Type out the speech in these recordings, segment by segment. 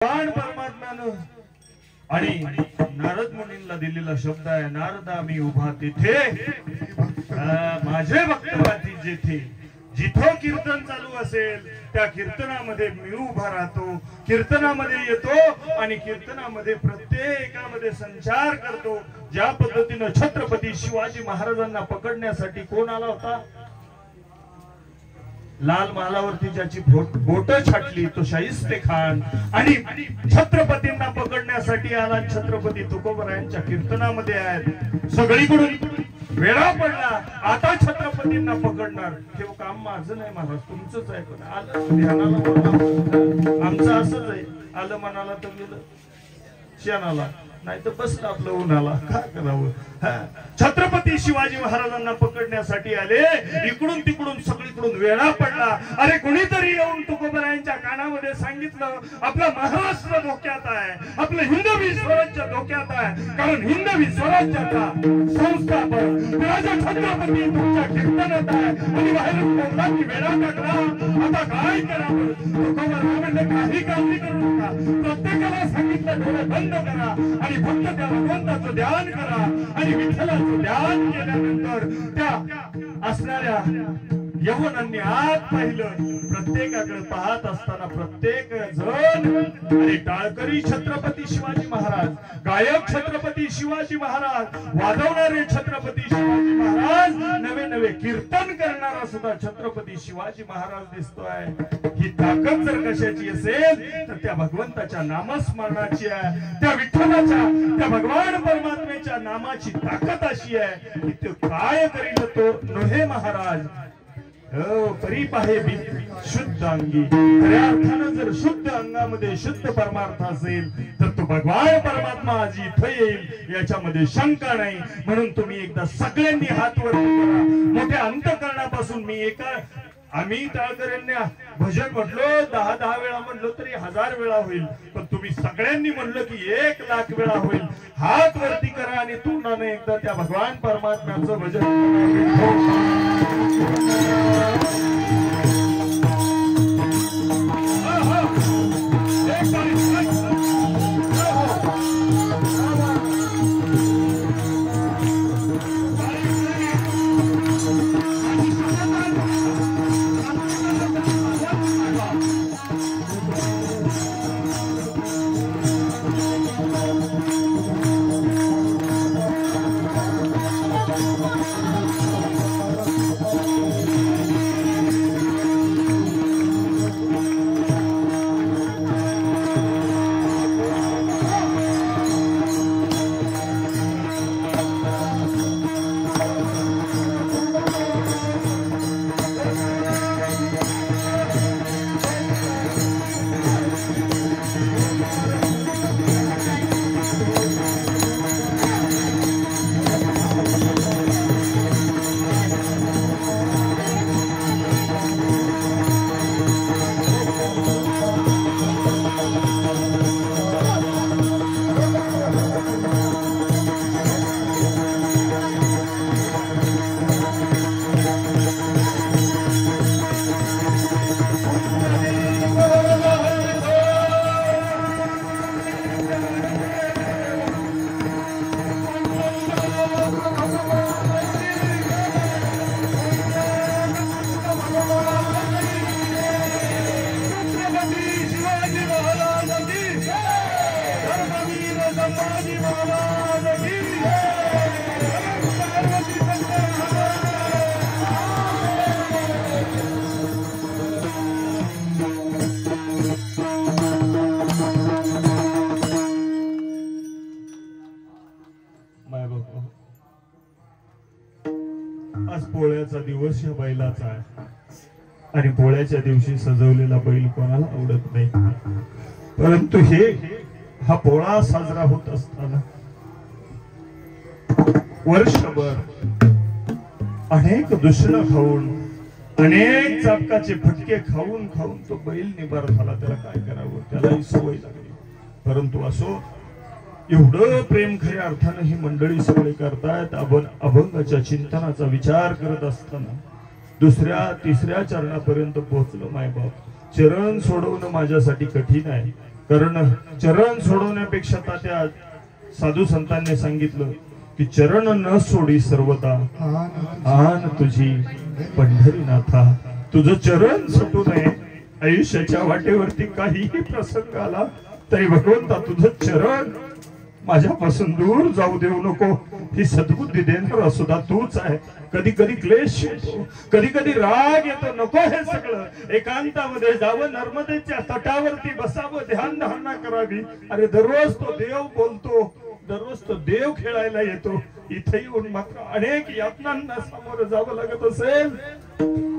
भगवान परमात्म्यानं आणि नारद मुनींना दिलेला शब्द आहे, नारदा मी उभा तिथे माझे भक्तवादी जेथे, जिथं कीर्तन चालू असेल त्या कीर्तनामध्ये मी उभा राहतो, कीर्तनामध्ये येतो आणि कीर्तनामध्ये प्रत्येकामध्ये संचार करतो। ज्या पद्धतीने छत्रपती शिवाजी महाराजांना पकडण्यासाठी कोण आला होता? लाल महालावरती ज्याची बोट छाटली तो शाहिस्ते खान, आणि छत्रपतींना पकडण्यासाठी आला छत्रपती तुकोबरायांच्या कीर्तनामध्ये आहेत। सगळीकडून वेळा पडला, आता छत्रपतींना पकडणार हे काम माझं नाही महाराज, तुमचंच आहे। पण आलं ध्यानाला, आमचं असंच आहे, आलं मनाला तर गेलं क्षणाला, नाही तर बसलं आपलं उन्हाला, काय करावं। छत्रपती शिवाजी महाराजांना पकडण्यासाठी आले, इकडून तिकडून सगळीकडून वेळा पडला। अरे कोणीतरी येऊन तुकोबरायांच्या कानामध्ये सांगितलं आपला महाराष्ट्र धोक्यात आहे, आपलं हिंदवी स्वराज्य धोक्यात आहे, कारण हिंदवी स्वराज्याचा संस्थापक राजा छत्रपती तुमच्या कीर्तनात आहे आणि बाहेरून कोणाची वेळा टाकला, आता काय करावं। तुकोबराय म्हणले काही काळजी करू नका, प्रत्येकाला सांगितलं डोळे बंद करा आणि फक्त त्या भगवंताचं ध्यान करा, आणि विठ्ठलाचं ध्यान केल्यानंतर त्या असणाऱ्या यवनांनी आत पाहिलं। प्रत्येकाकडे पाहत असताना प्रत्येक जण अरे टाळकरी छत्रपती शिवाजी महाराज, गायक छत्रपती शिवाजी महाराज, वाजवणारे छत्रपती शिवाजी महाराज, नवे नवे कीर्तन करणारा सुद्धा छत्रपती शिवाजी महाराज दिसतोय। ही ताकद जर कशाची असेल तर त्या भगवंताच्या नामस्मरणाची आहे, त्या विठ्ठलाच्या त्या भगवान परमात्म्याच्या नामाची ताकद अशी आहे की तो काय करील तो नोहे महाराज। परी पाहे शुद्ध अंगी, खऱ्या अर्थानं जर शुद्ध अंगामध्ये शुद्ध परमार्थ असेल तर तो भगवान परमात्मा आज इथे येईल याच्यामध्ये शंका नाही। म्हणून तुम्ही एकदा सगळ्यांनी हात वर करा, मोठ्या अंतःकरणापासून मी एका आम्ही टाळकऱ्यांना भजन म्हटलो 10 वेळा म्हणलो तरी 1000 वेळा होईल, पण तुम्ही सगळ्यांनी म्हणलं की 1 लाख वेळा होईल। हात वरती करा आणि तोंडाने एकदा त्या भगवान परमात्म्याचं भजन पोळ्याचा दिवस या बैलाचा आहे, आणि पोळ्याच्या दिवशी सजवलेला बैल कोणाला आवडत नाही, परंतु हा पोळा साजरा होत असताना वर्षभर अनेक दुष्ण खाऊन अनेक चापकाचे फटके खाऊन खाऊन तो बैल निबार झाला। त्याला काय करावं, त्यालाही सवय लागली। परंतु असो, एवढं प्रेम खऱ्या अर्थानं ही मंडळी सगळे करतायत। अभंगाच्या चिंतनाचा विचार करत असताना दुसऱ्या तिसऱ्या चरणापर्यंत पोहोचलो। मायबाप चरण सोडवणं माझ्यासाठी कठीण आहे, कारण चरण सोडवण्यापेक्षा त्या साधू संतांनी सांगितलं की चरण न सोडी सर्वदा आन तुझी पंढरीनाथा. तुझं चरण सुटू नये. आयुष्याच्या वाटेवरती काहीही प्रसंग आला तरी भगवंता तुझं चरण माझ्यापासून दूर जाऊ देऊ नको. ही सद्बुद्धी देणारा सुद्धा तूच आहे. कधी कधी क्लेश येतो, कधी कधी राग येतो. नको हे सगळं एकांतामध्ये जावं, नर्मदेच्या तटावरती बसावं, ध्यान धारणा करावी. अरे दररोज तो देव बोलतो, दररोज तो देव खेळायला येतो. इथे येऊन मात्र अनेक यातनांना सामोरं जावं लागत असेल.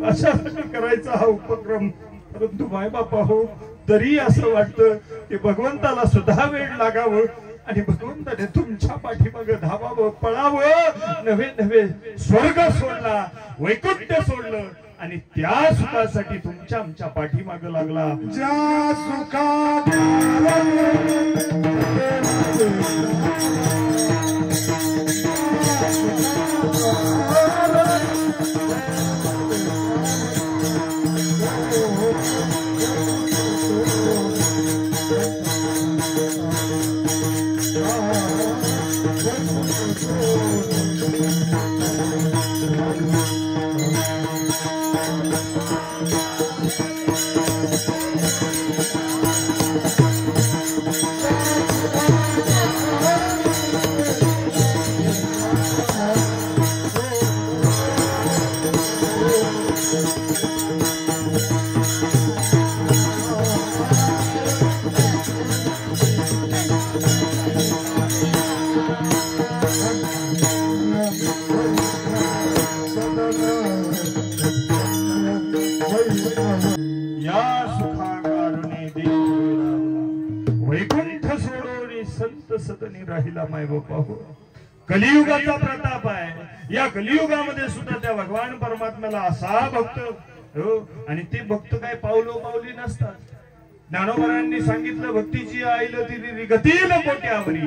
अशासाठी करायचा हा उपक्रम. परंतु मायबापा हो, तरी असं वाटतं की भगवंताला सुद्धा वेळ लागावं आणि भगवंताने तुमच्या पाठीमागे धावावं, पळावं. नवे नवे स्वर्ग सोडला, वैकुंठ सोडलं आणि त्या सुखासाठी तुमच्या आमच्या पाठीमागे लागला. ज्या सुखात राहिला मायबापा हो. कलियुगाचा प्रताप आहे. या कलियुगामध्ये सुद्धा त्या भगवान परमात्म्याला असा भक्त हो. आणि ते भक्त काय पावलो पावली नसतात. ज्ञानोबरांनी सांगितलं भक्तीची आईल ती गतील कोट्यावरी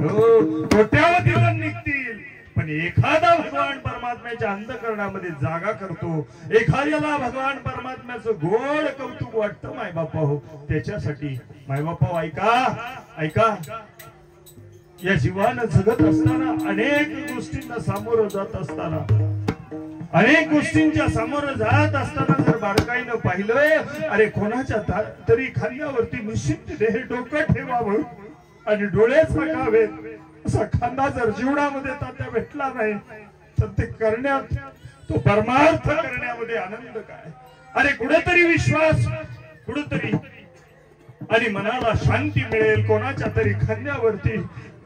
हो, कोट्यावधी निघतील. पण एखादा भगवान परमात्म्याच्या अंतःकरणामध्ये जागा करतो, एखाद्याला भगवान परमात्म्याचं गोड कौतुक वाटतं मायबापा हो. त्याच्यासाठी मायबापा ऐका ऐका, या जीवानं जगत असताना अनेक गोष्टींना सामोरं जात असताना, अनेक गोष्टींच्या सामोरं जात असताना जर बारकाईनं पाहिलं, अरे कोणाच्या तरी खांद्यावरती निश्चित हे डोकं ठेवावं आणि डोळे झाकावेत असा खांदा जर जीवनामध्ये तात्या भेटला नाही तर ते करण्यात, तो परमार्थ करण्यामध्ये आनंद काय. अरे कुठेतरी विश्वास, कुठेतरी आणि मनाला शांती मिळेल. कोणाच्या तरी खांद्यावरती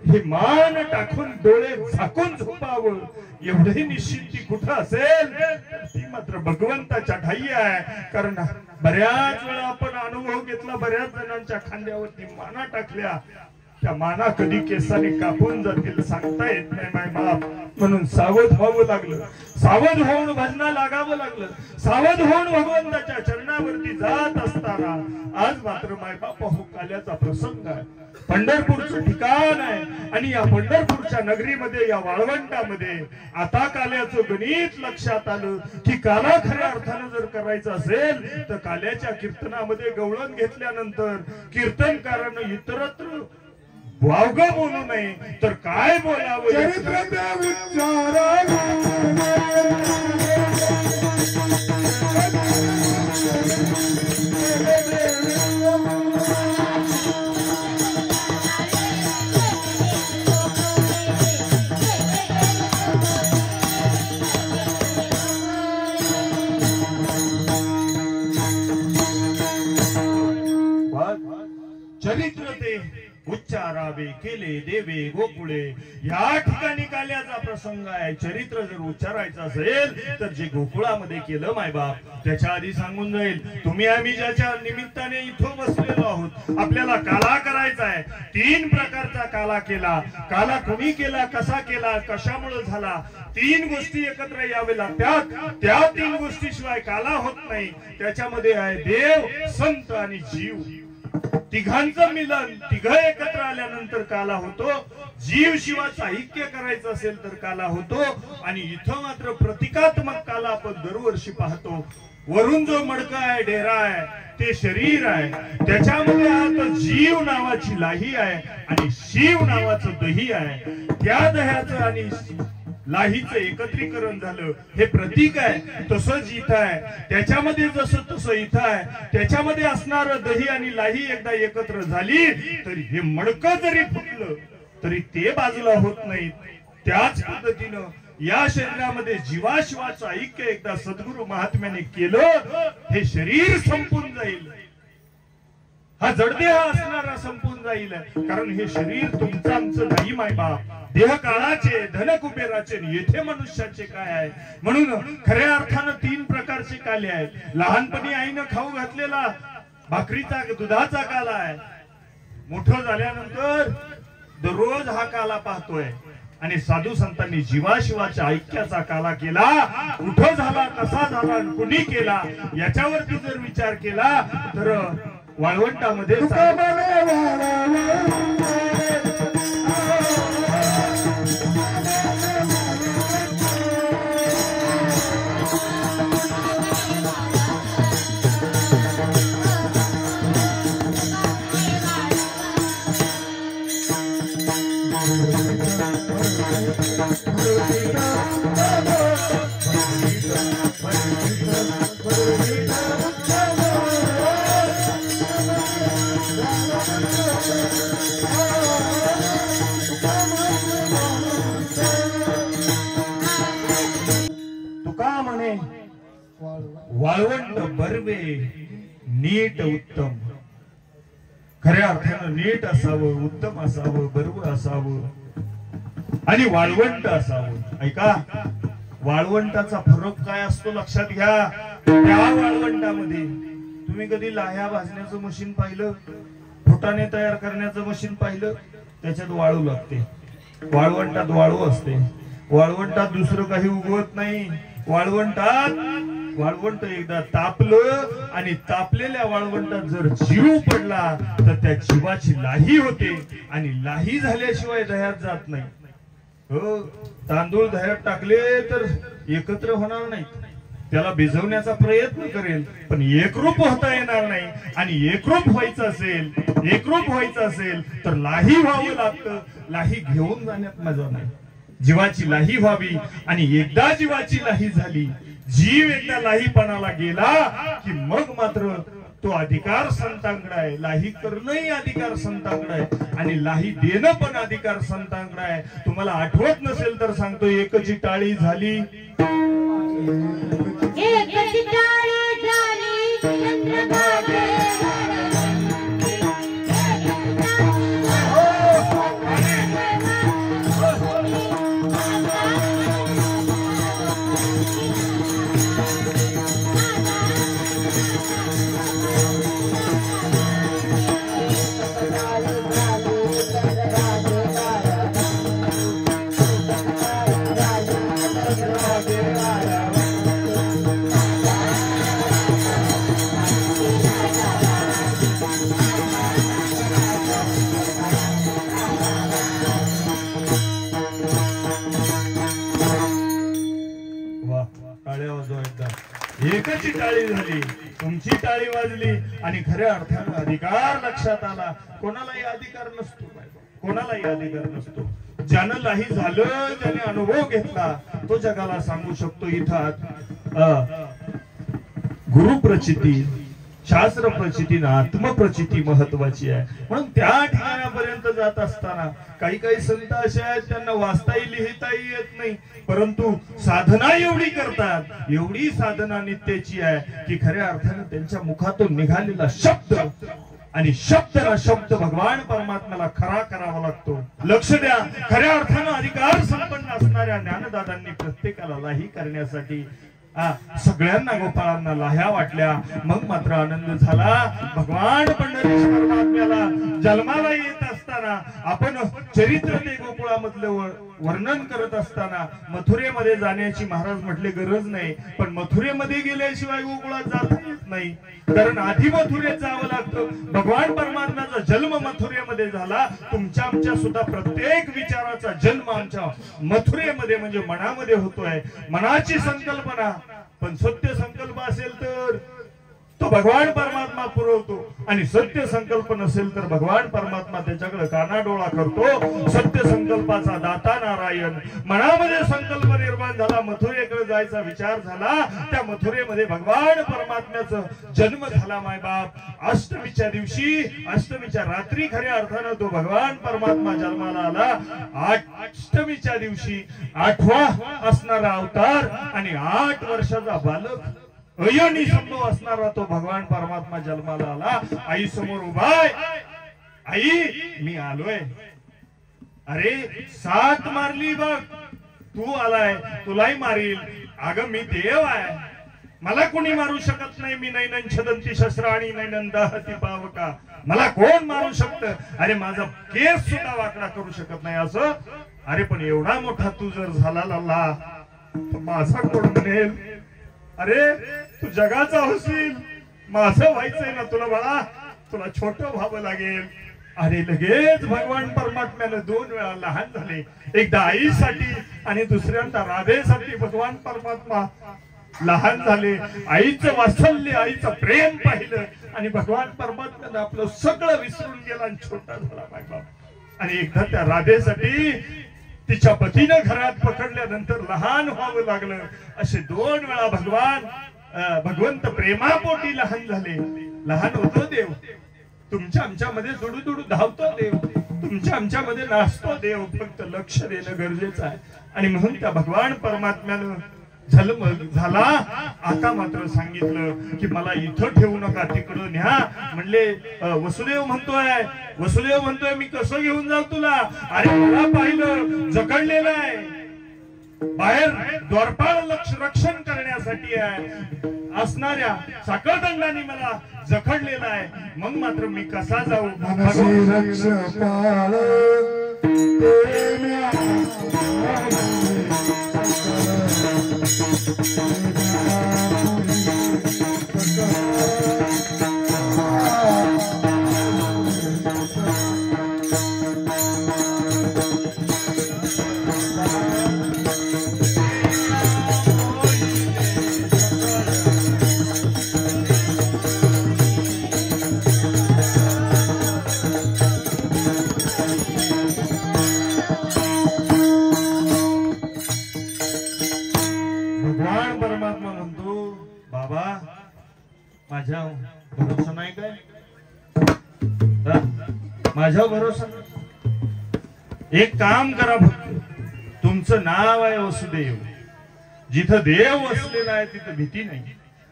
हे मान टाकून डोळे झाकून झोपावं एवढी निश्चिंती कुठं असेल, ती मात्र भगवंताच्या ठाई आहे. कारण बऱ्याच वेळा आपण अनुभव घेतला, बऱ्याच जणांच्या खांद्यावरती माना टाकल्या, त्या माना कधी केसाने कापून जातील सांगता येत नाही माय बाप. म्हणून सावध व्हावं लागलं, सावध होऊन भजना लागावं लागलं, सावध होऊन भगवंताच्या चरणावरती जात असताना आज मात्र माय बाप हो काल्याचा प्रसंग आहे. पंढरपूरचं ठिकाण आहे आणि या पंढरपूरच्या नगरीमध्ये, या वाळवंटामध्ये आता काल्याचं गणित लक्षात आलं की काला खऱ्या अर्थानं जर करायचं असेल तर काल्याच्या कीर्तनामध्ये गवळण घेतल्यानंतर कीर्तनकारानं इतरत्र वावग बोलू नये तर काय बोलावं. चरित्र चरित्र ते उच्चारावे केले देवे गोकुळे. या ठिकाणी काल्याचा प्रसंग आहे. चरित्र जर उच्चारायचं असेल तर जे गोकुळामध्ये केलं मायबाप त्याच्या आधी सांगून जाईल. तुम्ही आम्ही ज्याच्या निमित्ताने इथं बसलेलो आहोत, आपल्याला काला करायचा आहे. 3 प्रकारचा काला केला. काला कोणी केला, कसा केला, कशामुळे झाला, 3 गोष्टी एकत्र यावे लागतात. त्या 3 गोष्टीशिवाय काला होत नाही. त्याच्यामध्ये आहे देव, संत आणि जीव. तिघांचं मिलन, तिघ एकत्र आल्यानंतर काला होतो. जीव शिवाचं ऐक्य करायचं असेल तर काला होतो. आणि इथं मात्र प्रतिकात्मक काला आपण दरवर्षी पाहतो. वरून जो मडका आहे, डेरा आहे, ते शरीर आहे. त्याच्यामध्ये आता जीव नावाची लाही आहे आणि शिव नावाचं दही आहे. त्या दह्याचं आणि लाहीचं एकत्रीकरण झालं, हे प्रतीक आहे. तसंच इथं आहे, त्याच्यामध्ये जसं तसं इथं आहे. त्याच्यामध्ये असणार दही आणि लाही एकदा एकत्र झाली तरी हे मडकं जरी फुटलं तरी ते बाजूला होत नाहीत. त्याच पद्धतीनं या शरीरामध्ये जीवाशिवाचं ऐक्य एकदा सद्गुरु महात्म्याने केलं, हे शरीर संपून जाईल. हा जडदेह असणारा संपून जाईल. कारण हे शरीर तुमचं आमचं नाही मायबाप. देह काळाचे, धन कुबेराचे, येथे मनुष्याचे काय आहे. म्हणून खऱ्या अर्थानं 3 प्रकारचे काले आहेत. लहानपणी आईनं खाऊ घातलेला भाकरीचा दुधाचा काला आहे. मोठं झाल्यानंतर दररोज हा काला पाहतोय. आणि साधू संतांनी जीवाशिवाच्या ऐक्याचा काला केला. कुठं झाला, कसा झाला, कुणी केला, याच्यावरती जर विचार केला तर वाळवंटामध्ये तुका म्हणे वाळवंट बर्वे नीट उत्तम. खऱ्या अर्थानं नीट असावं, उत्तम असावं, बरोबर असावं आणि वाळवंट असावं. ऐका, वाळवंटाचा फरक काय असतो लक्षात घ्या. त्या वाळवंटामध्ये तुम्ही कधी लाह्या भाजण्याचं मशीन पाहिलं, फुटाणे तयार करण्याचं मशीन पाहिलं? त्याच्यात वाळू लागते. वाळवंटात वाळू असते. वाळवंटात दुसरं काही उगवत नाही. वाळवंट एकदा तापलं आणि तापलेल्या वाळवंटात जर जीव पडला तर त्या जीवाची लाही होते आणि लाही झाल्याशिवाय दह्यात जात नाही. हो, तांदूळ दह्यात टाकले तर एकत्र होणार नाही. त्याला भिजवण्याचा प्रयत्न करेल पण एकरूप होता येणार नाही. आणि एकरूप व्हायचं असेल तर लाही व्हावं लागतं. लाही घेऊन जाण्यात मजा नाही. जीवाची लाही व्हावी आणि एकदा जीवाची लाही झाली, जीव एकदा लाहीपणाला गेला की मग मात्र तो अधिकार संतांकडे आहे. लाही करणंही अधिकार संतांकडे आहे आणि लाही देणं पण अधिकार संतांकडे आहे. तुम्हाला आठवत नसेल तर सांगतो, एकची टाळी झाली, एकची टाळी झाली, तुमची टाळी वाजली आणि खऱ्या अर्थानं अधिकार लक्षात आला. कोणालाही अधिकार नसतो, कोणालाही अधिकार नसतो. ज्यानं लाही झालं, ज्याने अनुभव घेतला, तो जगाला सांगू शकतो. इथं गुरु प्रचिती, शास्त्र प्रचिती, आत्मप्रचिती महत्वाची आहे. म्हणून त्या ठिकाणापर्यंत जात असताना काही काही संत असे आहेत त्यांना वाचताही लिहिताही येत नाही, परंतु साधना एवढी करतात, एवढी साधना नित्याची आहे की खऱ्या अर्थानं त्यांच्या मुखातून निघालेला शब्द आणि शब्द भगवान परमात्म्याला खरा करावा लागतो. लक्ष द्या, खऱ्या अर्थानं अधिकार संपन्न असणाऱ्या ज्ञानदादांनी प्रत्येकाला लाही करण्यासाठी सगळ्यांना गोपाळांना लाह्या वाटल्या. मग मात्र आनंद झाला. भगवान पंढरीश परमात्म्याला जन्माला येत असताना आपण चरित्र ते गोकुळामधलं वर्णन करत असताना मथुरेमध्ये जाण्याची महाराज म्हटले गरज नाही, पण मथुरेमध्ये गेल्याशिवाय गोकुळात जाता येत नाही. कारण आधी मथुरेत जावं लागतं. भगवान परमात्म्याचा जन्म मथुरेमध्ये झाला. तुमच्या आमच्या सुद्धा प्रत्येक विचाराचा जन्म आमच्या मथुरेमध्ये म्हणजे मनामध्ये होतोय. मनाची संकल्पना पण सत्य संकल्प असेल तर तो भगवान परमात्मा पुरवतो आणि सत्य संकल्प नसेल तर भगवान परमात्मा त्याच्याकडे कानाडोळा करतो. सत्य संकल्पाचा दाता नारायण. मनामध्ये संकल्प निर्माण झाला, मथुरेकडे जायचा विचार झाला. त्या मथुरेमध्ये भगवान परमात्म्याचा जन्म झाला. माय बाप, अष्टमीच्या दिवशी, अष्टमीच्या रात्री खऱ्या अर्थानं तो भगवान परमात्मा जन्माला आला. अष्टमीच्या दिवशी 8वा असणारा अवतार आणि 8 वर्षाचा बालक अयोनी संभव असणारा तो भगवान परमात्मा जन्माला आला. आई समोर उभाय. आई, मी आलोय. अरे, साथ मारली बघ, तू आलाय, तुलाही मारील. अगं, मी देव आहे, मला कोणी मारू शकत नाही. मी नैनन छदंती शस्त्राणी नैनन दहती पावका. मला कोण मारू शकतं? अरे, माझा केस सुद्धा वाकडा करू शकत नाही असं. अरे, पण एवढा मोठा तू जर झाला लाला तर माझा कोण बनेल? अरे, तू जगाचा होशील, माझं व्हायचंय ना तुला बाळा, तुला छोट व्हावं लागेल. अरे, लगेच भगवान परमात्म्यानं 2 वेळा लहान झाले. एकदा आईसाठी आणि दुसऱ्यांदा राधेसाठी भगवान परमात्मा लहान झाले. आईचं वात्सल्य, आईचं प्रेम पाहिलं आणि भगवान परमात्म्यानं आपलं सगळं विसरून गेला आणि छोटा झाला माय बाप. आणि एकदा त्या राधेसाठी तिच्या पतीनं घरात पकडल्यानंतर लहान व्हावं लागलं. असे 2 वेळा भगवंत प्रेमापोटी लहान झाले. लहान होतो देव, तुमच्या आमच्यामध्ये दुडू दुडू धावतो देव, तुमच्या आमच्यामध्ये नाचतो देव. फक्त लक्ष देणं गरजेचं आहे. आणि म्हणून त्या भगवान परमात्म्यानं जन्म झाला. आता मात्र सांगितलं की मला इथं ठेवू नका, तिकडं न्या. म्हणले वसुदेव म्हणतोय मी कसं घेऊन जाऊ तुला? अरे, मला पाहिलं जखडलेलं आहे, बाहेर द्वारपाळ रक्षण करण्यासाठी आहे असणाऱ्या साखळदंडाने मला जखडलेला आहे. मग मात्र मी कसा जाऊ? माझ्या भरोसा नाही काय? माझ्या भरोसा. एक काम करा, फक्त तुमचं नाव आहे वसुदेव. जिथं देव वसलेला आहे तिथं भीती नाही.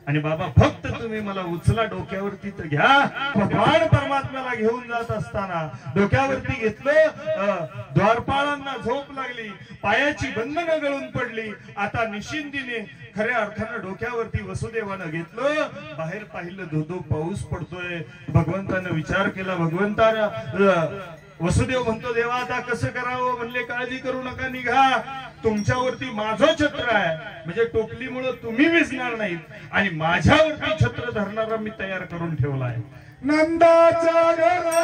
आणि बाबा, फक्त तुम्ही मला उचला डोक्यावरती तर घ्या. भगवान परमात्म्याला घेऊन जात असताना डोक्यावरती घेतलं. द्वारपाळांना झोप लागली, पायाची बंधनं गळून पडली. आता निशिंदीने खऱ्या अर्थानं डोक्यावरती वसुदेवानं घेतलं. बाहेर पाहिलं, धोधो पाऊस पडतोय. भगवंतानं विचार केला. वसुदेव म्हणतो, देवा आता कसं करावं? म्हणले, काळजी करू नका, निघा. तुमच्यावरती माझं छत्र आहे, म्हणजे टोपलीमुळे तुम्ही विसणार नाहीत. आणि माझ्यावरती छत्र धरणारा मी तयार करून ठेवलाय. नंदाच्या घरा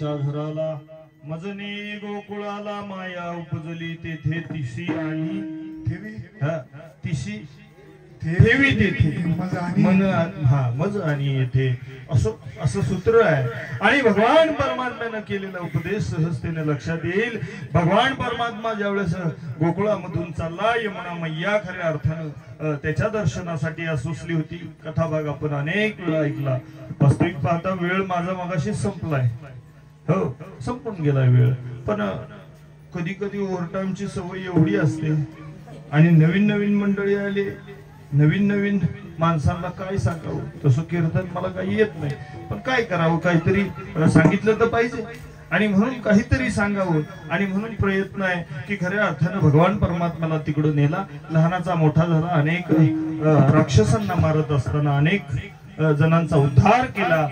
नंदाच्या घराला मजनी गोकुळाला माया उपजली तेथे तिशी आणि ठेवी तिशी ठेवी तेथे मन मज आणि येथे असं सूत्र आहे. आणि भगवान परमात्म्यानं केलेला उपदेश सहजतेने लक्षात येईल. भगवान परमात्मा ज्यावेळेस गोकुळामधून चालला यमुना मैया खऱ्या अर्थानं त्याच्या दर्शनासाठी सुचली होती. कथा भाग आपण अनेक वेळा ऐकला. वास्तविक पाहता वेळ माझा मगाशी संपलाय. हो संपून गेला वेळ. पण कधी कधी ओव्हरटाईमची सवय एवढी असते आणि नवीन नवीन मंडळी आले, नवीन नवीन माणसांना काय सांगावं. तसं कीर्तन मला काही येत नाही, पण काय करावं, काहीतरी सांगितलं तर पाहिजे आणि म्हणून काहीतरी सांगावं. आणि म्हणून प्रयत्न आहे की खऱ्या अर्थानं भगवान परमात्म्याला तिकडं नेला. लहानाचा मोठा झाला. अनेक राक्षसांना मारत असताना अनेक जणांचा उद्धार केला.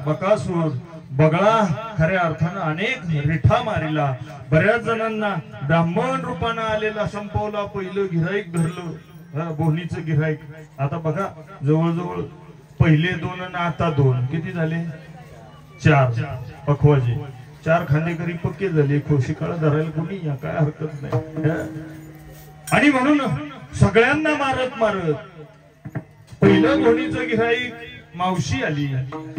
बकासूर बगळा खऱ्या अर्थानं अनेक रिठा मारिला. बऱ्याच जणांना ब्राह्मण रूपानं आलेला संपवला. पहिलं गिऱ्हाईक धरलं, बोहनीचं गिऱ्हाईक. आता बघा जवळजवळ पहिले 2 आणि आता 2 किती झाले? 4 पखवाजे 4 खांदेकरी पक्के झाले. खोशी काळ धरायला कोणी या काय हरकत नाही. आणि म्हणून सगळ्यांना मारत मारत पहिलं बोहनीचं गिऱ्हाईक मावशी आली.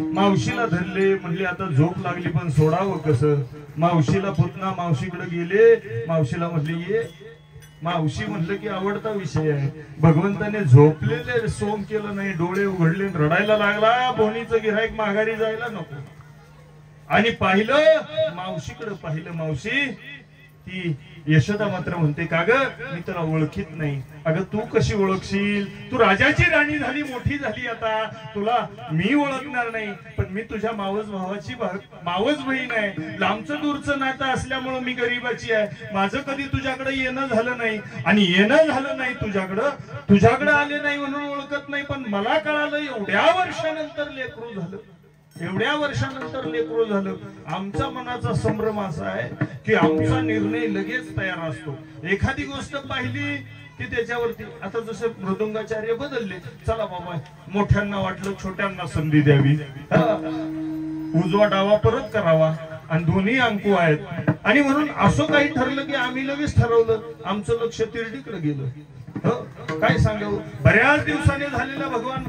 मावशीला धरले. म्हणले आता झोप लागली पण सोडावं कसं. मावशीला पुतना मावशीकडे गेले. मावशीला म्हणले ये. मावशी म्हणलं की आवडता विषय आहे. भगवंताने झोपलेले सोम केलं नाही, डोळे उघडले, रडायला लागला. बोहनीचं गिऱ्हाईक माघारी जायला नको. आणि पाहिलं मावशीकडे पाहिलं. मावशी ती यशोदा मात्र म्हणते का ग मी तुला ओळखीत नाही. अगं तू कशी ओळखशील? तू राजाची राणी झाली, मोठी झाली. आता तुला मी ओळखणार नाही. पण मी तुझ्या मावस भावाची मावस बहीण आहे. लांबचं दूरचं नातं असल्यामुळे मी गरीबाची आहे. माझं कधी तुझ्याकडे येणं झालं नाही आणि येणं झालं नाही तुझ्याकडे आले नाही म्हणून ओळखत नाही. पण मला कळालं एवढ्या वर्षानंतर लेकरू झालं. एवढ्या वर्षानंतर लेकरू झालं. आमचा मनाचा संभ्रम असा आहे की आमचा निर्णय लगेच तयार असतो. एखादी गोष्ट पाहिली की त्याच्यावरती आता जसे मृदुंगाचार्य बदलले. चला बाबा मोठ्यांना वाटलं छोट्यांना संधी द्यावी, उजवा डावा परत करावा आणि दोन्ही अंकू आहेत. आणि म्हणून असं काही ठरलं की आम्ही लगेच ठरवलं. आमचं लक्ष तिरडीकडे गेलं. काय सांगावं. बऱ्याच दिवसाने झालेल्या भगवान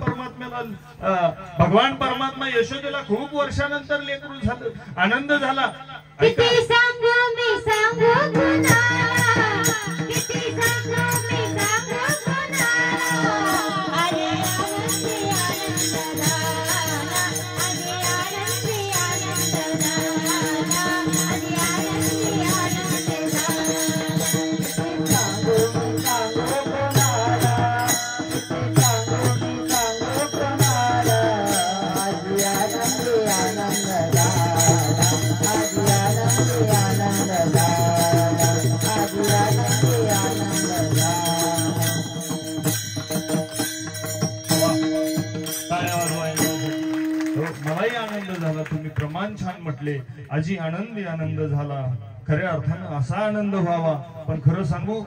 परमात्मा यशोदेला खूप वर्षानंतर लेकरू झालं. आनंद झाला. किती सांगू मी सांगू कुणाला, किती सांगू मी सांगू कुणाला. अरे आनंदी आनंद झाला, अरे आनंदी आनंद झाला, अरे आनंदी आनंद झाला. सांगू मी सांगू कुणाला, किती सांगू मी सांगू कुणाला. अरे आनंदी आनंद झाला. मलाही आनंद झाला. तुम्ही प्रमाण छान म्हटले. आजी आनंदी आनंद झाला. खऱ्या अर्थानं असा आनंद व्हावा. पण खरं सांगू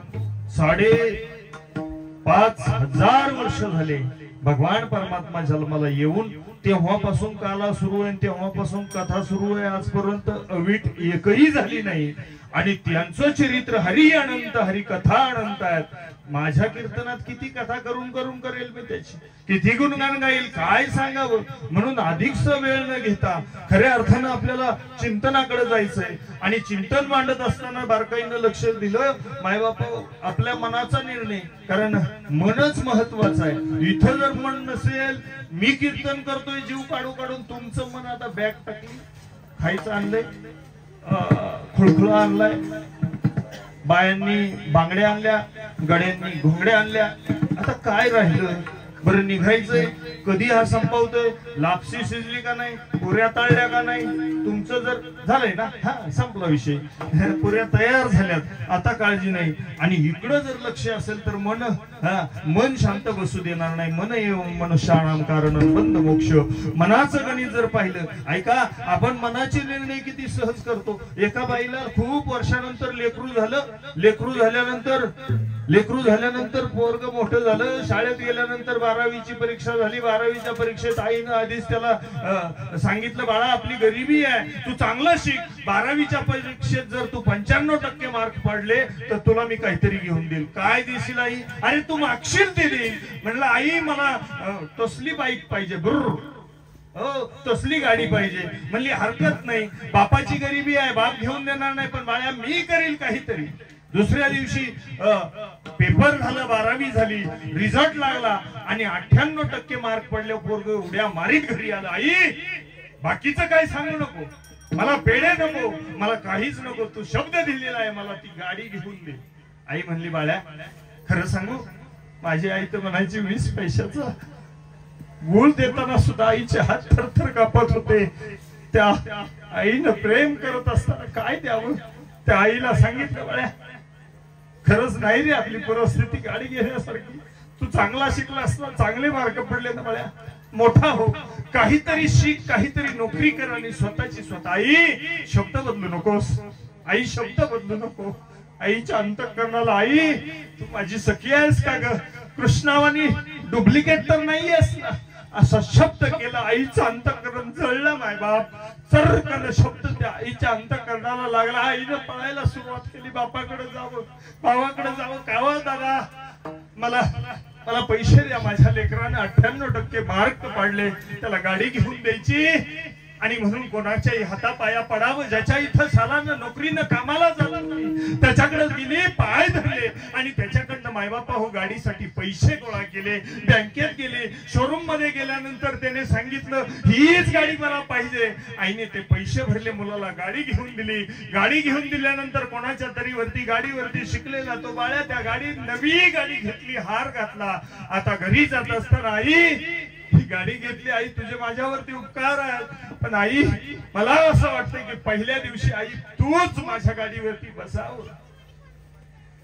5,500 वर्ष झाले भगवान परमात्मा जन्माला येऊन. तेव्हापासून काला सुरू आहे, तेव्हापासून कथा सुरू आहे. आजपर्यंत अवीट एकही झाली नाही. आणि त्यांचं चरित्र हरी अनंत, हरी कथा अनंत आहेत. माझ्या कीर्तनात किती कथा करून करून करेल मी त्याची, किती गुणगान गाईल, काय सांगावं. म्हणून अधिकच वेळ न घेता खऱ्या अर्थानं आपल्याला चिंतनाकडे जायचंय. आणि चिंतन मांडत असताना बारकाईनं लक्ष दिलं. मायबाप आपल्या मनाचा निर्णय, कारण मनच महत्वाचं आहे. इथं जर मन नसेल, मी कीर्तन करतोय जीव काढू काढून, तुमचं मन आता बॅग टाकली, खायचं आणलंय, खुळखुळा आणलाय, बायांनी बांगड्या आणल्या, गड्यांनी घोंगड्या आणल्या. आता काय राहिलं, बरं निघायचंय, कधी हा संपवतोय, लापसी शिजली का नाही, पुऱ्या तळल्या का नाही, तुमचं जर झालंय ना, हा संपला विषय, पुऱ्या तयार झाल्यात, आता काळजी नाही. आणि इकडं जर लक्ष असेल तर मन शांत बसू देणार नाही. मन एवं मनुष्याणाम कारण बंद मोक्ष. मनाचं गणित जर पाहिलं, ऐका, आपण मनाचे निर्णय किती सहज करतो. एका बाईला खूप वर्षानंतर लेकरू झाल्यानंतर पोरग मोठं झालं, शाळेत गेल्यानंतर 12वीची परीक्षा झाली. 12वीच्या परीक्षेत आईनं आधीच त्याला सांगितलं, बाळा आपली गरिबी आहे, तू चांगलं शिक, 12वीच्या परीक्षेत जर तू 95% मार्क पडले तर तुला मी काहीतरी घेऊन देईल. काय देशील आई? अरे तू मागशील ते देईल. म्हणलं आई मला तसली बाईक पाहिजे, हो तसली गाडी पाहिजे. म्हणली हरकत नाही, बापाची गरिबी आहे, बाप घेऊन देणार नाही, पण बाळा मी करील काहीतरी. दुसऱ्या दिवशी पेपर झालं, 12वी झाली, रिझल्ट लागला आणि 98% मार्क पडले. पोरग उड्या मारीत घरी आलं, आई बाकीचं काय सांगू नको, मला पेढे नको, मला काहीच नको, तू शब्द दिलेला आहे, मला ती गाडी घेऊन दे. आई म्हणली, बाळ्या खरं सांगू, माझी आई तर म्हणायची 20 पैशाचा गुळ देताना सुद्धा आईचे हात थरथर कापत होते. त्या आईनं प्रेम करत असताना काय द्यावं? त्या आईला सांगितलं, बाळ्या खरंच नाही रे आपली परिस्थिती गाडी घेण्यासारखी, तू चांगला शिकला असता, चांगले मार्क पडले ना बाळ्या, मोठा हो, काहीतरी शिक, काहीतरी नोकरी कर आणि स्वतःची स्वतः. आई शब्द बदलू नकोस, आई शब्द बदलू नको. आईच्या अंतःकरणाला, आई तू माझी सखी आहेस का ग, कृष्णावानी डुप्लिकेट तर नाही आहेस ना, असा शब्द केला. आईचं अंतःकरण जळलं. माय बाप चरकन शब्द त्या आईच्या अंतःकरणाला लागला. आईनं पळायला सुरुवात केली, बापाकडे जावं, भावाकडे जावं. कावा दादा, मला पैसे द्या, माझ्या लेकराने 98% मार्क पाडले, त्याला गाडी घेऊन द्यायची. आणि म्हणून कोणाच्याही हातापाया पडावं, ज्याच्या इथं सालानं नोकरीनं कामाला जात नाही त्याच्याकडे गेले, पाय धरले आणि त्याच्याकडनं मायबापा हो गाडीसाठी पैसे गोळा केले, बँकेत गेले. शोरूम मध्ये गेल्यानंतर त्याने सांगितलं हीच गाडी मला पाहिजे. आईने ते पैसे भरले, मुलाला गाडी घेऊन दिली. गाडी घेऊन दिल्यानंतर कोणाच्या तरी गाडीवरती शिकलेला तो बाळ्या त्या गाडी नवी गाडी घेतली, हार घातला. आता घरी जात असताना, आई ही गाडी घेतली, आई तुझे माझ्यावरती उपकार आहेत, पण आई मला असं वाटतं की पहिल्या दिवशी आई तूच माझ्या गाडीवरती बसावं.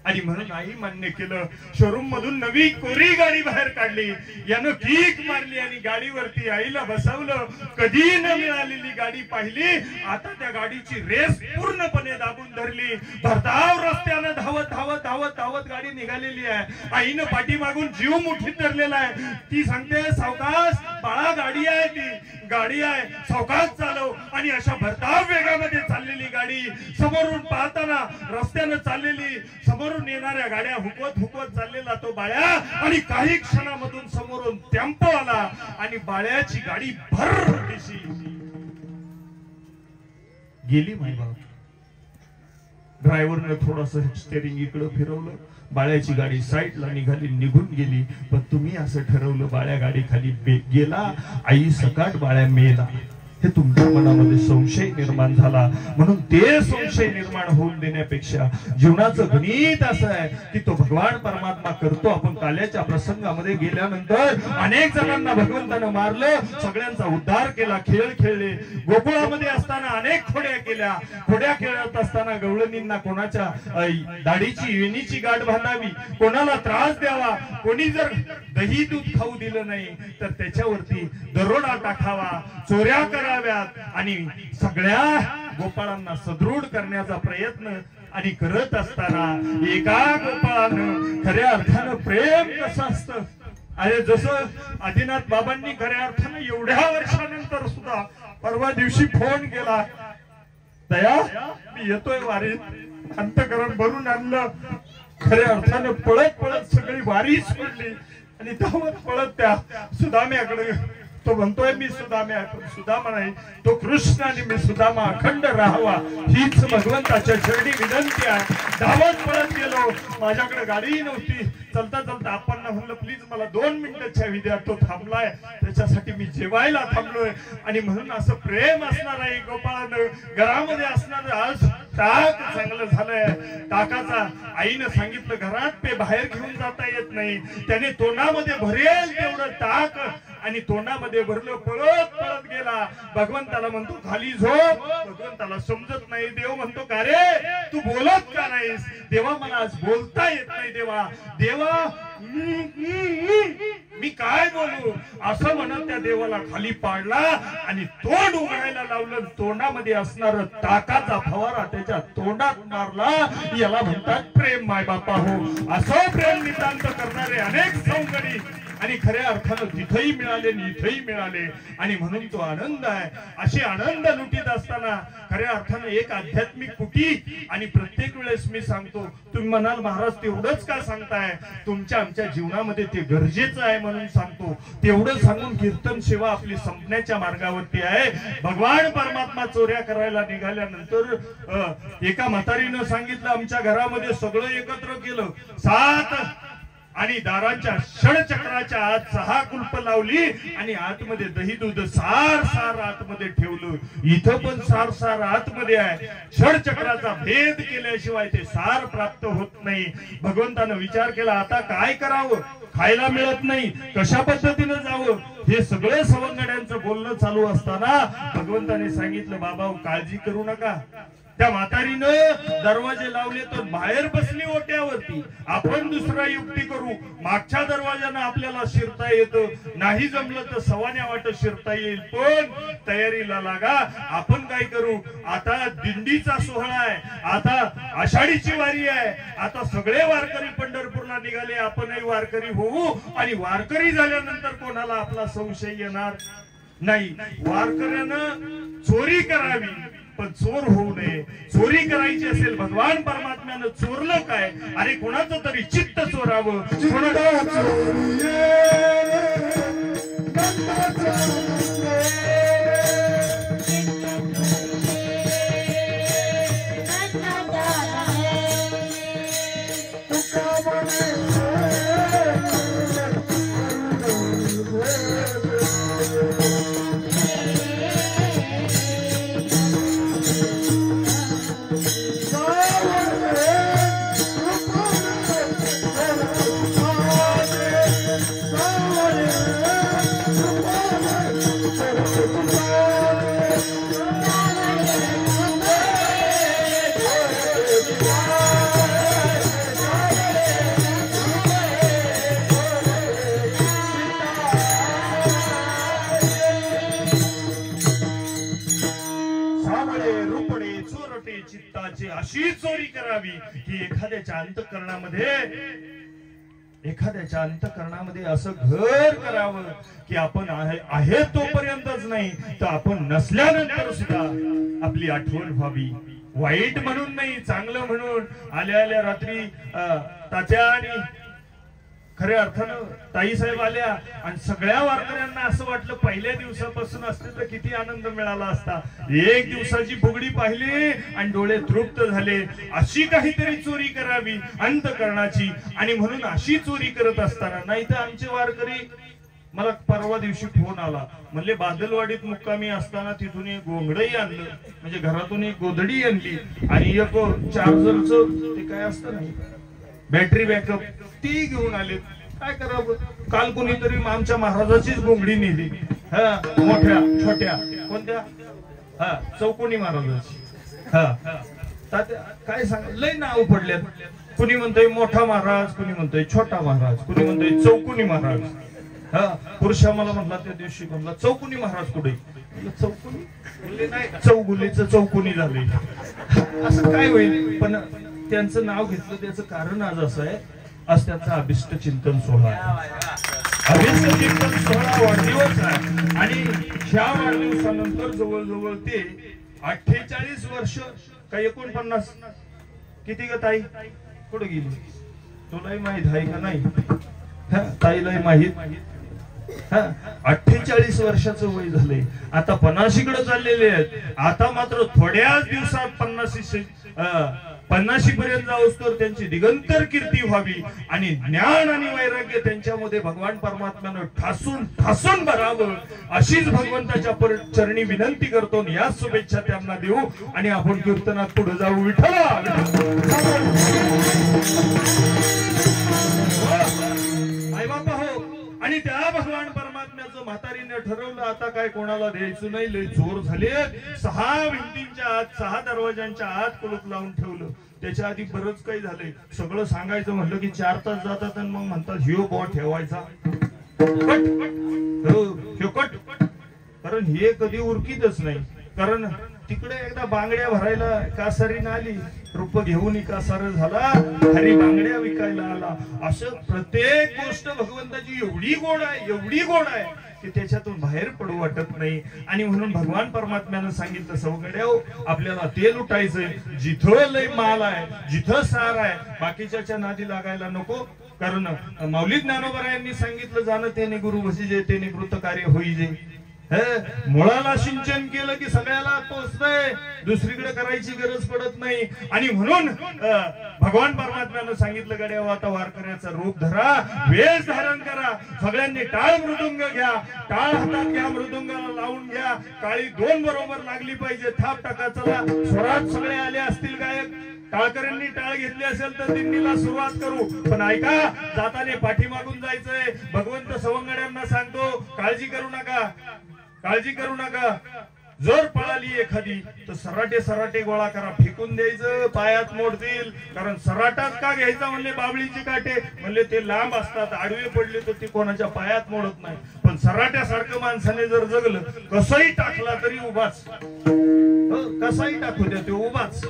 आणि म्हणून आई मान्य केलं. शोरूम मधून नवी कोरी गाडी बाहेर काढली, यानं किक मारली आणि गाडीवरती आईला बसवलं. कधी न मिळालेली गाडी पाहिली. आता त्या गाडीची रेस पूर्णपणे दाबून धरली. भरधाव रस्त्यानं धावत धावत धावत धावत गाडी निघालेली आहे. आईनं पाठीमागून जीव मुठीत धरलेला आहे. ती सांगते, सावकाश बाळा, गाडी आहे, ती गाडी आहे, सावकाश चालव. आणि अशा भरधाव वेगामध्ये चाललेली गाडी, समोरून पाहताना रस्त्यानं चाललेली, समोरून येणाऱ्या गाड्या हुकवत हुकवत चाललेला तो बाळ्या. आणि काही क्षणामधून समोरून टेम्पो आला आणि बाळ्याची गाडी भर दिशी गेली. मायबाप ड्रायव्हरने थोडस स्टेरिंग इकडं फिरवलं, बाळ्याची गाडी साईडला निघाली, निघून गेली. पण तुम्ही असं ठरवलं, बाळ्या गाडी खाली गेला, आई सकाट बाळ्या मेला. हे तुमच्या मनामध्ये संशय निर्माण झाला. म्हणून ते संशय निर्माण होऊन देण्यापेक्षा जीवनाचं गणित असं आहे की तो भगवान परमात्मा करतो. आपण काल्याच्या प्रसंगामध्ये गेल्यानंतर अनेक जणांना भगवंतानं मारलं, सगळ्यांचा उद्धार केला, खेळ खेळले. गोकुळामध्ये असताना अनेक खोड्या केल्या. खोड्या खेळत असताना गवळणींना कोणाच्या दाढीची वेणीची गाठ बांधावी, कोणाला त्रास द्यावा, कोणी जर दही दूध खाऊ दिलं नाही तर त्याच्यावरती दरोडा टाकावा, चोऱ्या कराव्यात. आणि सगळ्या गोपाळांना सदृढ करण्याचा प्रयत्न आणि करत असताना एका गोपाळानं खऱ्या अर्थानं प्रेम कसं असतं. अरे जसं आदिनाथ बाबांनी खऱ्या अर्थानं एवढ्या वर्षानंतर सुद्धा परवा दिवशी फोन केला, दया मी येतोय वारीत, अंतकरण भरून आणलं. खऱ्या अर्थानं पळत पळत सगळी वारी सोडली आणि धावत पळत त्या सुदाम्याकडे. तो म्हणतोय मी सुदाम्या, सुदामा नाही, तो कृष्ण आणि मी सुदामा अखंड राहावा हीच भगवंताच्या चरणी विनंती आहे. धावत पळत गेलो, माझ्याकडे गाडीही नव्हती. चलता चलता आपण म्हणलं प्लीज मला 2 मिनिटाच्या विद्या. तो थांबलाय, त्याच्यासाठी मी जेवायला थांबलोय. आणि म्हणून असं प्रेम असणार आहे गोपाळानं, घरामध्ये असणार. आज ताक चांगलं झालंय. ताकाचा आईनं सांगितलं घरात पे बाहेर घेऊन जाता येत नाही. त्याने तोंडामध्ये भरेल तेवढं ताक आणि तोंडामध्ये भरलं, पळत पळत गेला. भगवंताला म्हणतो खाली झोप. भगवंताला समजत नाही. देव म्हणतो का रे तू बोलत का नाहीस? देवा मला आज बोलता येत नाही. देवा मी काय बोलू असं म्हणत त्या देवाला खाली पाडला आणि तोंड उघडायला लावलं. तोंडामध्ये असणार ताकाचा फवारा त्याच्या तोंडात मारला. याला म्हणतात प्रेम माय बापा हो. असं प्रेम नितांत करणारे अनेक सौंदर्य आणि खऱ्या अर्थानं तिथेही मिळाले आणि इथेही मिळाले आणि म्हणून तो आनंद आहे. असे आनंद लुटीत असताना खऱ्या अर्थानं एक आध्यात्मिक कुटी. आणि प्रत्येक वेळेस मी सांगतो, तुम्ही म्हणाल महाराज तेवढंच का सांगताय? तुमच्या आमच्या जीवनामध्ये ते गरजेचं आहे म्हणून सांगतो. तेवढं सांगून कीर्तन सेवा आपली संपण्याच्या मार्गावरती आहे. भगवान परमात्मा चोऱ्या करायला निघाल्यानंतर एका म्हातारीनं सांगितलं आमच्या घरामध्ये सगळं एकत्र केलं. 7 आणि दारांच्या षडचक्राच्या आत 6 कुलप लावली आणि आतमध्ये दही दूध सार आतमध्ये ठेवलं. इथं पण सार आतमध्ये आहे. षडचक्राचा भेद केल्याशिवाय ते सार प्राप्त होत नाही. भगवंतानं विचार केला आता काय करावं? खायला मिळत नाही, कशा पद्धतीनं जावं? हे सगळं सवंगड्यांचं बोलणं चालू असताना भगवंताने सांगितलं बाबा काळजी करू नका. त्या म्हातारीनं दरवाजे लावले तर बाहेर बसली ओट्यावरती. आपण दुसरा युक्ती करू. मागच्या दरवाजानं आपल्याला शिरता येतं, नाही जमलं तर सवान्या वाट शिरता येईल. पण तयारीला लागा. आपण काय करू? आता दिंडीचा सोहळा आहे, आता आषाढीची वारी आहे, आता सगळे वारकरी पंढरपूरला निघाले. आपणही वारकरी होऊ आणि वारकरी झाल्यानंतर कोणाला आपला संशय येणार नाही. वारकऱ्यानं चोरी करावी पण चोर होऊ नये. चोरी करायची असेल भगवान परमात्म्यानं चोरलं काय? अरे कोणाचं तरी चित्त चोरावं. अशी चोरी करावी की एखाद्याच्या अंतःकरणामध्ये असं घर करावं की आपण आहे तोपर्यंतच नाही तर आपण नसल्यानंतर सुद्धा आपली आठवण व्हावी. वाईट म्हणून नाही, चांगलं म्हणून. आल्या रात्री तात्या आणि खऱ्या अर्थानं ताईसाहेब आल्या आणि सगळ्या वारकऱ्यांना असं वाटलं पहिल्या दिवसापासून असते तर किती आनंद मिळाला असता. एक दिवसाची फुगडी पाहिली आणि डोळे तृप्त झाले. अशी काहीतरी चोरी करावी अंतःकरणाची. आणि म्हणून अशी चोरी करत असताना नाही तर आमचे वारकरी, मला परवा दिवशी फोन आला, म्हणले बादलवाडीत मुक्कामी असताना तिथून एक गोंगडही आणलं, म्हणजे घरातून एक गोधडी आणली आणि एक चार्जरचं ते काय असतं ना बॅटरी बॅकअप ती घेऊन आले. काय करावं? काल कोणीतरी आमच्या महाराजाचीच गोंगडी नेली. मोठ्या छोट्या कोणत्या? चौकोनी महाराजाची. काय सांग लय नाव पडल्यात. कुणी म्हणतोय मोठा महाराज, कुणी म्हणतोय छोटा महाराज, कुणी म्हणतोय चौकोनी महाराज. पुरुषा मला म्हणला त्या दिवशी, म्हणला चौकोनी महाराज कुठे? चौकोनी नाही, चौगुलीचं चौकोनी झाले. असं काय होईल? पण त्यांचं नाव घेतलं त्याचं कारण आज असं आहे, आज त्यांचा अभिष्ट चिंतन सोहळा आहे. अभिष्ट चिंतन सोहळा वाढदिवस आहे आणि ह्या वाढदिवसानंतर जवळजवळ ते 48 वर्ष का 49 किती ग ताई कुठे गेली? तुलाही माहित आहे का नाही? ताईलाही माहित. 48 वर्षाचं वय झालंय, आता 50कडे चाललेले आहेत. आता मात्र थोड्याच दिवसात 50 पर्यंत जाऊस तर त्यांची दिगंतर कीर्ती व्हावी आणि ज्ञान आणि वैराग्य त्यांच्यामध्ये भगवान परमात्म्यानं ठासून ठासून भरावं, अशीच भगवंताच्या चरणी विनंती करतो. या शुभेच्छा त्यांना देऊ आणि आपण कीर्तनात पुढे जाऊ. विठ्ठला आई बापा हो. आणि त्या भगवान परमात्म्याचं म्हातारीने ठरवलं आता काय कोणाला द्यायचं नाही. लय जोर झाले. 6 भिंतींच्या आत 6 दरवाजांच्या आत कुलूप लावून ठेवलं. त्याच्या आधी बरंच काही झालंय. सगळं सांगायचं म्हणलं की 4 तास जातात आणि मग म्हणतात ह्यो बॉ ठेवायचा कट, कारण हे कधी उरकीतच नाही. कारण तिकडे एकदा बांगड्या भरायला कासारीनं आली, रूप घेऊन कासार झाला, हरी बांगड्या विकायला आला. असं प्रत्येक गोष्ट भगवंताची एवढी गोड आहे की त्याच्यातून बाहेर पडू वाटत नाही. आणि म्हणून भगवान परमात्म्यानं सांगितलं सवगड्याओ आपल्याला ते लुटायचंय. जिथं लय माल आहे, जिथं सार आहे, बाकीच्या नादी लागायला नको. कारण माऊली ज्ञानोबरायांनी सांगितलं जाणं तेने गुरु बसीजे तेने कृत कार्य होईजे. मुळाला सिंचन केलं की सगळ्याला पोचतंय, दुसरीकडे करायची गरज पडत नाही. आणि म्हणून भगवान परमात्म्यानं सांगितलं गड्याव आता वारकऱ्याचं रूप धरा, वेश धारण करा. सगळ्यांनी टाळ मृदुंग घ्या, टाळ हातात घ्या, मृदुंगाला लावून घ्या. काळी 2 बरोबर लागली पाहिजे. थाप टाका. चला स्वरात सगळे आले असतील गायक. टाळकऱ्यांनी टाळ घेतली असेल तर दिंडीला सुरुवात करू. पण ऐका, जाताने पाठीमागून जायचंय. भगवंत सवंगड्यांना सांगतो काळजी करू नका. जर पळाली एखादी तर सराटे गोळा करा, फेकून द्यायचं, पायात मोडतील. कारण सराटाच का घ्यायचा म्हणले, बाबळीचे काटे म्हणले ते लांब असतात, आडवे पडले तर ते कोणाच्या पायात मोडत नाही. पण सराट्यासारखं माणसाने जर जगलं, कसंही टाकला तरी उभाच, कसाही टाकू द्या ते उभाच,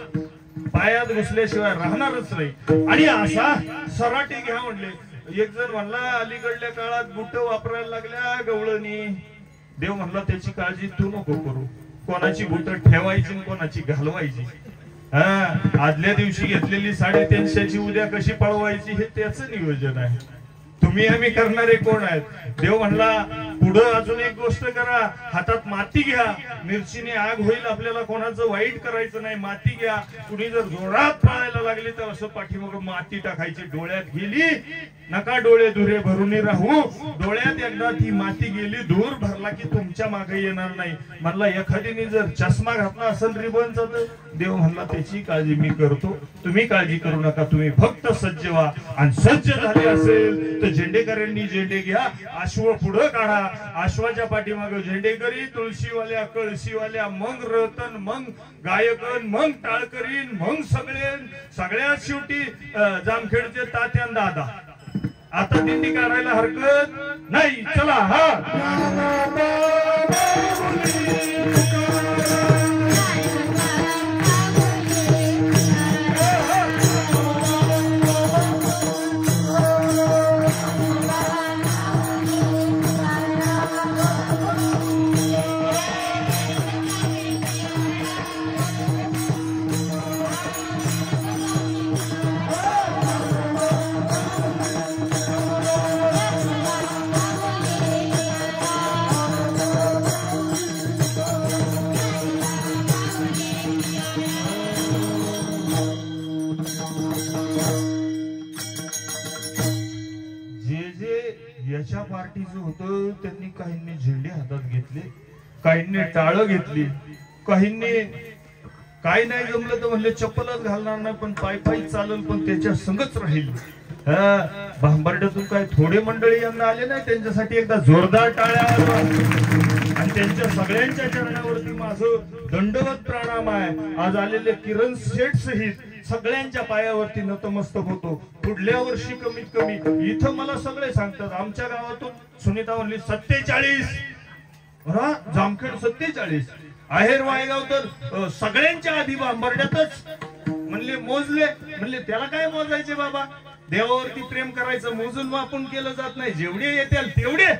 पायात घुसल्याशिवाय राहणारच नाही. आणि असा सराटे घ्या म्हणले. एक जण म्हणला अलीकडल्या काळात बुट वापरायला लागल्या गवळणी. देव म्हणला त्याची काळजी तू नको करू. कोणाची बुट ठेवायची कोणाची घालवायची. आदल्या दिवशी घेतलेली 350ची उद्या कशी पळवायची हे त्याचं नियोजन आहे. तुम्ही आम्ही करणारे कोण आहेत. देव म्हणला पुढं अजून एक गोष्ट करा, हातात माती घ्या. मिरचीने आग होईल, आपल्याला कोणाचं वाईट करायचं नाही. माती घ्या. कुणी जर जोरात पळायला लागली तर असं पाठीमाग माती टाकायची. डोळ्यात गेली नका डोळे धुरे भरून राहू. डोळ्यात एकदा ती माती गेली, धूर भरला की तुमच्या मागे येणार नाही. म्हणला एखादीने जर चष्मा घातला असेल रिबनचा तर देव म्हणला त्याची काळजी मी करतो, तुम्ही काळजी करू नका. तुम्ही फक्त सज्ज व्हा. आणि सज्ज झाले असेल तर झेंडेकऱ्यांनी झेंडे घ्या, अश्व पुढं काढा. अश्वाच्या पाठीमागे झेंडेकरी, तुळशीवाल्या, कळशीवाल्या, मग रतन, मग गायकन, मग टाळकरीन, मग सगळ्यात शेवटी जामखेडचे तात्यान दादा. आता दिंडी काढायला हरकत नाही. चला हा पार्टीचं होतं. त्यांनी काहींनी झेंडे हातात घेतले, काहींनी टाळ घेतली, काहींनी काय नाही जमलं तर म्हणले चप्पलच घालणार नाही पण पायी चालल पण त्याच्या संगच राहील. भांबर्ड्यातून काय थोडे मंडळी यांना आले नाही, त्यांच्यासाठी एकदा जोरदार टाळ्या. आणि त्यांच्या सगळ्यांच्या चरणावरती माझं दंडवत प्रणाम आहे. आज आलेले किरण शेठ सहित सगळ्यांच्या पायावरती नतमस्तक होतो. पुढल्या वर्षी कमीत कमी इथं मला सगळे सांगतात आमच्या गावातून सुनीता म्हणली 47, जामखेड 47, आहेर वायगाव तर सगळ्यांच्या आधी भांबर्ड्यातच म्हणले मोजले. म्हणले त्याला काय मोजायचे बाबा, देवावरती प्रेम करायचं, मोजून वापून केलं जात नाही, जेवढे येतील तेवढे.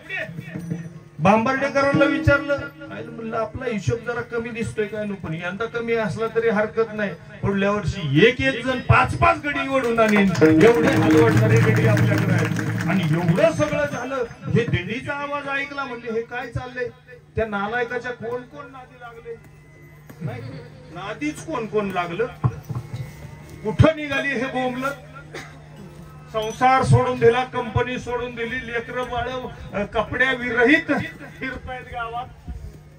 भांबर्डेकरांना विचारलं, म्हणलं आपला हिशोब जरा कमी दिसतोय काय, पण यंदा कमी असला तरी हरकत नाही. पुढल्या वर्षी एक जण 5-5 गडी ओढून आणीन, एवढे हलवडणारे गडी आपल्याकडे आहेत. आणि एवढं सगळं झालं हे दिंडीचा आवाज ऐकला म्हणले हे काय चाललंय. त्या नालायकाच्या कोण कोण नादी लागले नाही, नादीच कोण कोण लागलं. कुठं निघाली हे बोंबलं. संसार सोडून दिला, कंपनी सोडून दिली, लेकरं बाळ कपड्या विरहित फिरतायत गावात.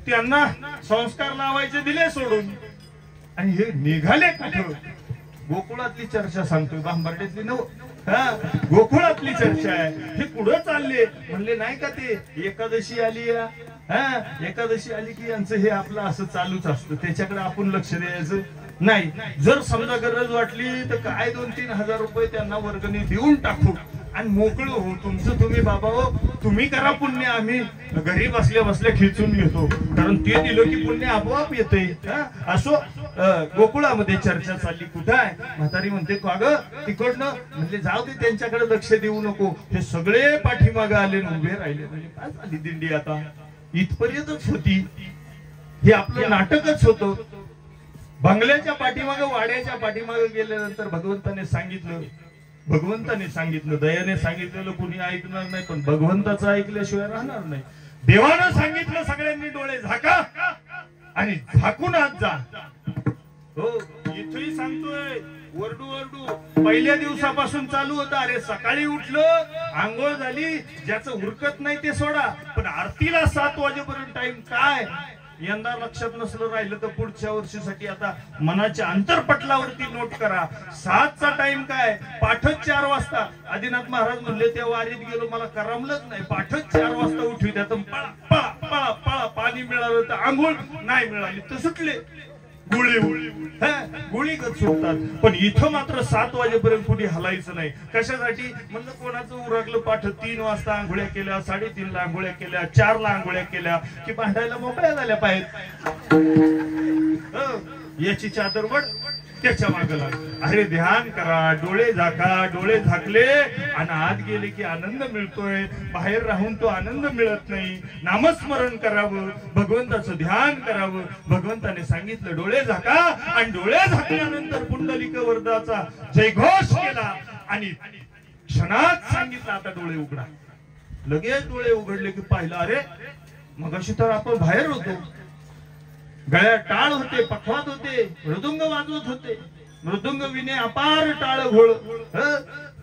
त्यांना संस्कार लावायचे दिले सोडून आणि हे निघाले कुठं. गोकुळातली चर्चा सांगतोय, बांबर्डेतली नव. गोकुळातली चर्चा आहे. हे पुढे चालले म्हणले नाही का ते एकादशी आली एकादशी आली की यांचं हे आपलं असं चालूच असतं, त्याच्याकडे आपण लक्ष द्यायचं नाही. जर समजा गरज वाटली तर काय 2-3 हजार रुपये त्यांना वर्गणी देऊन टाकू आणि मोकळं हो. तुमचं तुम्ही बाबा हो, तुम्ही करा पुण्य, आम्ही घरी बसल्या बसल्या खिचून घेतो. कारण ते दिलं की पुण्य आपोआप येते. असो गोकुळामध्ये चर्चा चालली. कुठं आहे म्हातारी म्हणते का ग तिकडनं. म्हणजे जाऊ दे त्यांच्याकडे लक्ष देऊ नको. हे सगळे पाठीमागे आले उभे राहिले. म्हणजे काय झाली दिंडी आता इथपर्यंतच होती. हे आपलं नाटकच होतं. बंगल्याच्या पाठीमागे वाड्याच्या पाठीमागे गेल्यानंतर भगवंताने सांगितलं, दयाने सांगितलेलं कुणी ऐकणार नाही, पण भगवंताचं ऐकल्याशिवाय राहणार नाही. देवानं सांगितलं सगळ्यांनी डोळे झाका आणि झाकून आत जा. हो इथेही सांगतोय ओरडू पहिल्या दिवसापासून चालू होता. अरे सकाळी उठलं, आंघोळ झाली, ज्याचं उरकत नाही ते सोडा, पण आरतीला 7 वाजेपर्यंत टाइम काय. यंदा लक्षात नसलं राहिलं तर पुढच्या वर्षीसाठी आता मनाच्या अंतरपटलावरती नोट करा. 7चा टाइम काय, पाठच 4 वाजता. आदिनाथ महाराज म्हणले त्या वारीत गेलो मला करमलंच नाही, पाठच 4 वाजता उठवी द्या. पळा पळा पळा पळा, पाणी मिळालं तर आंघोळ, नाही मिळाली तर सुटले गोळी सुटतात. पण इथं मात्र 7 वाजेपर्यंत कुठे हलायचं नाही. कशासाठी म्हणलं कोणाचं उरकलं पाठ 3 वाजता आंघोळ्या केल्या, 3:30ला आंघोळ्या केल्या, 4ला आंघोळ्या केल्या की भांडायला मोकळ्या झाल्या पाहिजेत. याची चादरवड त्याच्या मागे लाग. अरे ध्यान करा, डोळे झाका. डोळे झाकले आणि आत गेले की आनंद मिळतोय. बाहेर राहून तो आनंद मिळत नाही. नामस्मरण करावं, भगवंताचं ध्यान करावं. भगवंताने सांगितलं डोळे झाका आणि डोळे झाकल्यानंतर पुंडलिक वरदाचा जयघोष केला आणि क्षणात सांगितलं आता डोळे उघडा. लगेच डोळे उघडले की पाहिलं अरे मगाशी तर आपण बाहेर होतो. गळ्यात टाळ होते, पखवात होते, मृदुंग वाजवत होते. मृदुंग विने अपार टाळ घोळ,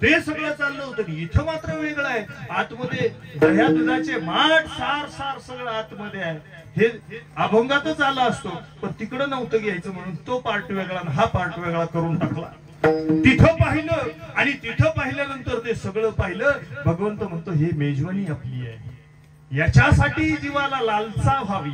ते सगळं चाललं होतं. इथं मात्र वेगळं आहे. आतमध्ये दह्या दुधाचे माठ सार सार सगळं आतमध्ये आहे. हे अभंगातच आला असतो, पण तिकडं नव्हतं घ्यायचं म्हणून तो पार्ट वेगळा हा पार्ट वेगळा करून टाकला. तिथं पाहिलं आणि तिथं पाहिल्यानंतर ते सगळं पाहिलं. भगवंत म्हणतो हे मेजवानी आपली आहे, याच्यासाठी जीवाला लालसा व्हावी.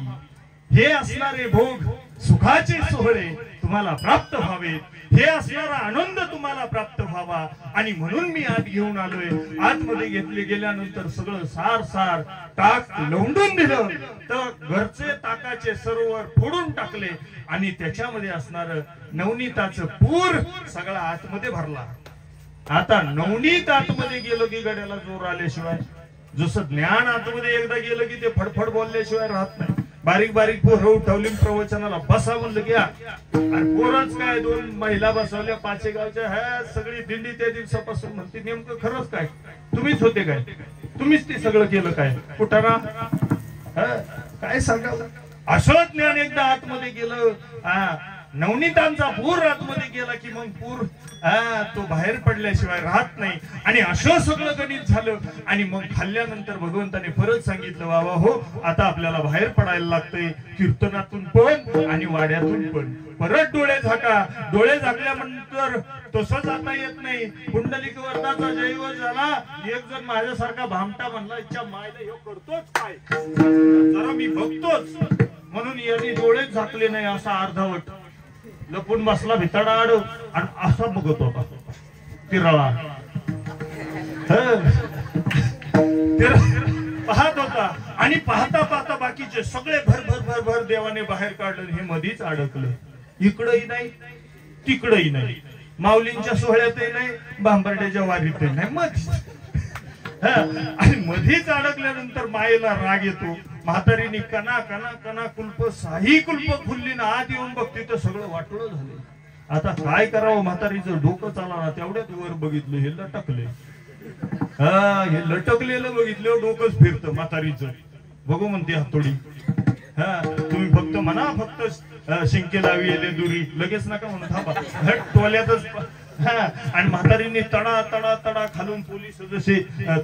हे असणारे भोग सुखाचे सोहळे तुम्हाला प्राप्त व्हावेत. हे असणारा आनंद तुम्हाला प्राप्त व्हावा आणि म्हणून मी आत घेऊन आलोय. आतमध्ये घेतले गेल्यानंतर सगळं सार सार टाक लवंडून दिलं तर घरचे ताकाचे सरोवर फोडून टाकले आणि त्याच्यामध्ये असणार नवनीताचं पूर सगळा आतमध्ये भरला. आता नवनीत आतमध्ये गेलो की गड्याला जोर आल्याशिवाय, जसं ज्ञान आतमध्ये एकदा गेलं की ते फडफड बोलल्याशिवाय राहत नाही. बारीक बारीक पोरं उठवली प्रवचनाला बसा म्हणलं की पोरच काय 2 महिला बसवल्या पाचेगावच्या. ह्या सगळी दिंडी त्या दिवसापासून म्हणते नेमकं खरंच काय तुम्हीच होते काय, तुम्हीच ते सगळं केलं काय कुठारा काय सांगावं. असं ज्ञान एकदा आतमध्ये गेलं, नवनीतांचा पूर आतमध्ये गेला की मग पूर तो बाहेर पडल्याशिवाय राहत नाही. आणि असं सगळं गणित झालं आणि मग खाल्ल्यानंतर भगवंताने परत सांगितलं बाबा हो आता आपल्याला बाहेर पडायला लागतंय, कीर्तनातून पण आणि वाड्यातून पण. परत डोळे झाका. डोळे झाकल्यानंतर तसं जाता येत नाही. पुंडलिक वरदाचा जयघोष झाला. एक जण माझ्यासारखा भामटा म्हणला इच्छा मायला हे करतोच काय, जरा मी बघतोच म्हणून यांनी डोळेच झाकले नाही. असा अर्धवट लपून बसला भिताडा आड आणि असा बघत होता तिरळा पाहत होता. आणि पाहता पाहता बाकीचे सगळे भर भर भर भर देवाने बाहेर काढलं. हे मधीच अडकलं. इकडंही नाही तिकडंही नाही, माऊलींच्या सोहळ्यातही नाही, बांबर्ड्याच्या वारीतही नाही, मधीच. आणि मधीच अडकल्यानंतर मायेला राग येतो. म्हातारीने कना कना कना कुल्प साही कुल्प खुलली ना आत येऊन बघते तर सगळं वाटलं झालं. आता काय करावं, म्हातारीचं डोकं चालणार. तेवढ्यात वर बघितलं हे लटकले. हा, हे लटकलेलं बघितलं डोकंच फिरतं म्हातारीचं. बघू म्हणते हातोडी. हा, तुम्ही फक्त म्हणा, फक्त शिंके लावी येले दुरी, लगेच नका म्हणून थांबा. हट टोल्यातच. हा, आणि म्हातारीने तडा तडा तडा खालून पोलीस जसे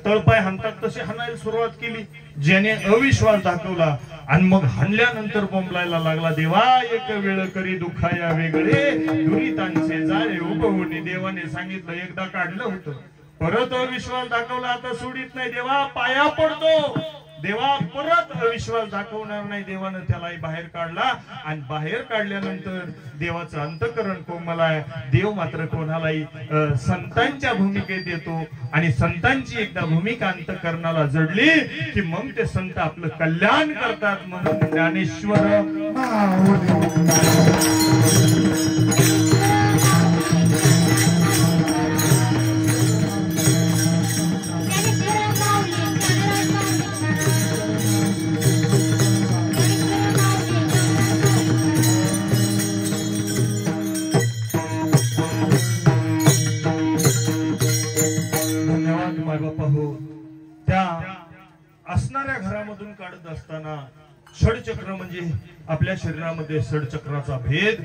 तळपाय हाणतात तसे हाणायला सुरुवात केली, ज्याने अविश्वास दाखवला. आणि मग हाणल्यानंतर बोंबलायला लागला, देवा एक वेळ करी दुखाया वेगळे दुरितांचे जाळे उभवणे. देवाने सांगितलं, एकदा काढलं होतं, परत अविश्वास दाखवला, आता सोडित नाही. देवा पाया पडतो, देवा परत अविश्वास दाखवणार नाही. देवानं त्यालाही बाहेर काढला. आणि बाहेर काढल्यानंतर देवाचं अंतःकरण कोमल आहे. देव मात्र कोणालाही संतांच्या भूमिकेत येतो. आणि संतांची एकदा भूमिका अंतःकरणाला जडली की मग ते संत आपलं कल्याण करतात. म्हणून ज्ञानेश्वर असणाऱ्या घरामधून काढत असताना षडचक्र म्हणजे आपल्या शरीरामध्ये षडचक्राचा भेद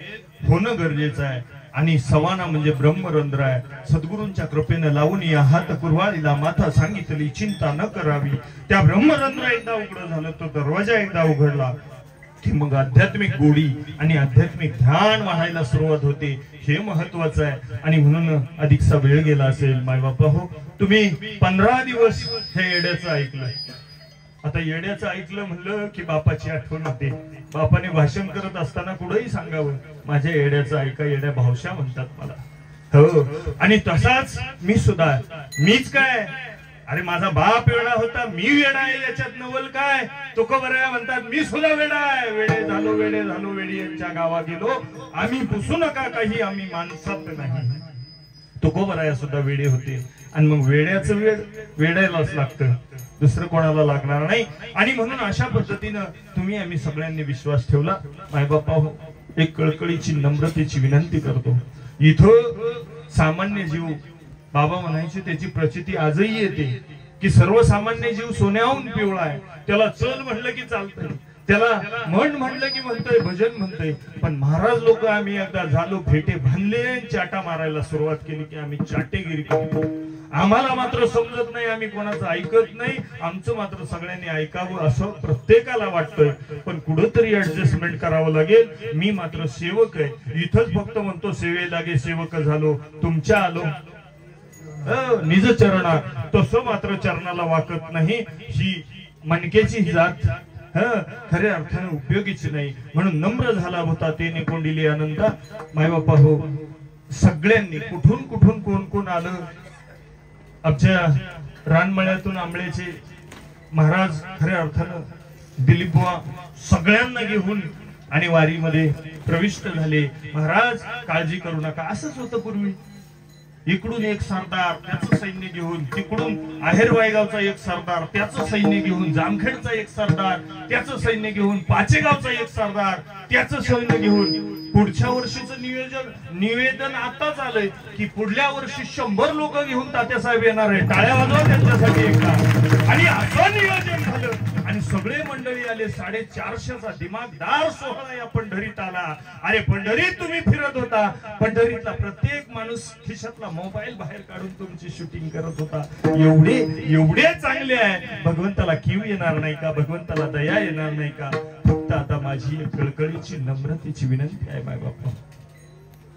होणं गरजेचं आहे. आणि सवाना म्हणजे ब्रह्मरंध्र आहे. सद्गुरूंच्या कृपेनं लावून या हात कुरवाळीला माथा सांगितली चिंता न करावी. त्या ब्रह्मरंध्र एकदा उघड झालं, तो दरवाजा एकदा उघडला की मग आध्यात्मिक गोडी आणि आध्यात्मिक ध्यान वाहायला सुरुवात होते. हे महत्वाचं आहे. आणि म्हणून अधिकचा वेळ गेला असेल. मायबापा हो, तुम्ही 15 दिवस हे येड्याचं ऐकलं. आता येड्याचं ऐकलं म्हणलं की बापाची आठवण होते. बापाने भाषण करत असताना कुठेही सांगावं, माझ्या येड्याचं ऐका, येड्या भावशा म्हणतात मला. हो, आणि तसाच मी सुद्धा, मीच काय, अरे माझा बाप वेडा होता, मी वेडा आहे, याच्यात नवल काय. तुकोबराया म्हणतात, मी सुद्धा वेडा आहे. वेडे झालो वेडी यांच्या गावा गेलो, आम्ही पुसू नका काही, आम्ही माणसात नाही. तुकोबराया सुद्धा वेडे होते. आणि मग वेड्याचं वेडायलाच लागतं, दुसरं कोणाला लागणार नाही. आणि म्हणून अशा पद्धतीनं तुम्ही आम्ही सगळ्यांनी विश्वास ठेवला. मायबापा हो, एक कळकळीची नम्रतेची विनंती करतो. इथं सामान्य जीव, बाबा म्हणायचे त्याची प्रचिती आजही येते की सर्वसामान्य जीव सोन्याहून पिवळा आहे. त्याला चल म्हणलं की चालतंय, त्याला म्हण म्हणलं की म्हणतोय, भजन म्हणतोय. पण महाराज लोक आम्ही एकदा झालो फेटे भानले, चाटा मारायला सुरुवात केली की आम्ही चाटेगिरी करतो. आम्हाला मात्र समजत नाही, आम्ही कोणाचं ऐकत नाही, आमचं मात्र सगळ्यांनी ऐकावं असं प्रत्येकाला वाटतंय. पण कुठंतरी ऍडजस्टमेंट करावं लागेल. मी मात्र सेवक आहे, इथंच फक्त म्हणतो सेवे लागे सेवक झालो, तुमच्या आलो निज चरणा, तसं मात्र चरणाला वाकत नाही. ही मणकेची जात खऱ्या अर्थाने उपयोगीची नाही. म्हणून नम्र झाला होता तेने कोंडिले आनंदा. मायबापा हो, सगळ्यांनी कुठून कुठून कोण कोण आलं. आमच्या रानमळ्यातून आंबळ्याचे महाराज खऱ्या अर्थानं दिलीप बुवा सगळ्यांना घेऊन आणि वारीमध्ये प्रविष्ट झाले. महाराज काळजी करू नका, असंच होतं पूर्वी. इकडून एक सरदार त्याचं सैन्य घेऊन, तिकडून आहेरवायगावचा एक सरदार त्याचं सैन्य घेऊन, जामखेडचा एक सरदार त्याचं सैन्य घेऊन, पाचेगावचा एक सरदार त्याचं सैन्य घेऊन. पुढच्या वर्षीचं निवेदन आताच आलंय की पुढल्या वर्षी 100 लोक घेऊन तात्यासाहेब येणार आहे. टाळ्या वाजवा त्यांच्यासाठी एकदा. आणि असं नियोजन झालं आणि सगळे मंडळी आले. 450चा दिमागदार सोहळा या पंढरीत आला. अरे पंढरीत तुम्ही फिरत होता, पंढरीतला प्रत्येक माणूस खिशातला मोबाईल बाहेर काढून तुमची शूटिंग करत होता. एवढे चांगले आहे. भगवंताला कीव येणार नाही का, भगवंताला दया येणार नाही का. फक्त आता माझी एक कळकळीची नम्रतेची विनंती आहे माय बापा.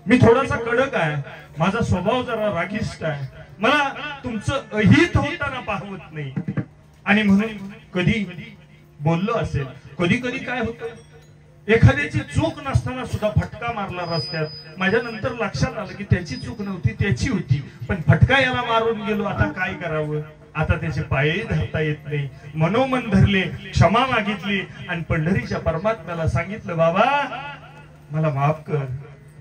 मी थोडासा कडक आहे, माझा स्वभाव जरा रागिष्ट आहे, मला तुमचं अहित होताना पाहवत नाही. आणि म्हणून कधी बोललो असेल, कधी कधी काय होतं, एखाद्याची चूक नसताना सुद्धा फटका मारला रस्त्यात. माझ्या नंतर लक्षात आलं की त्याची चूक नव्हती, त्याची होती. पण फटका याला मारून गेलो, आता काय करावं. आता त्याचे पायही धरता येत नाही. मनोमन धरले, क्षमा मागितली आणि पंढरीच्या परमात्म्याला सांगितलं, बाबा मला माफ कर.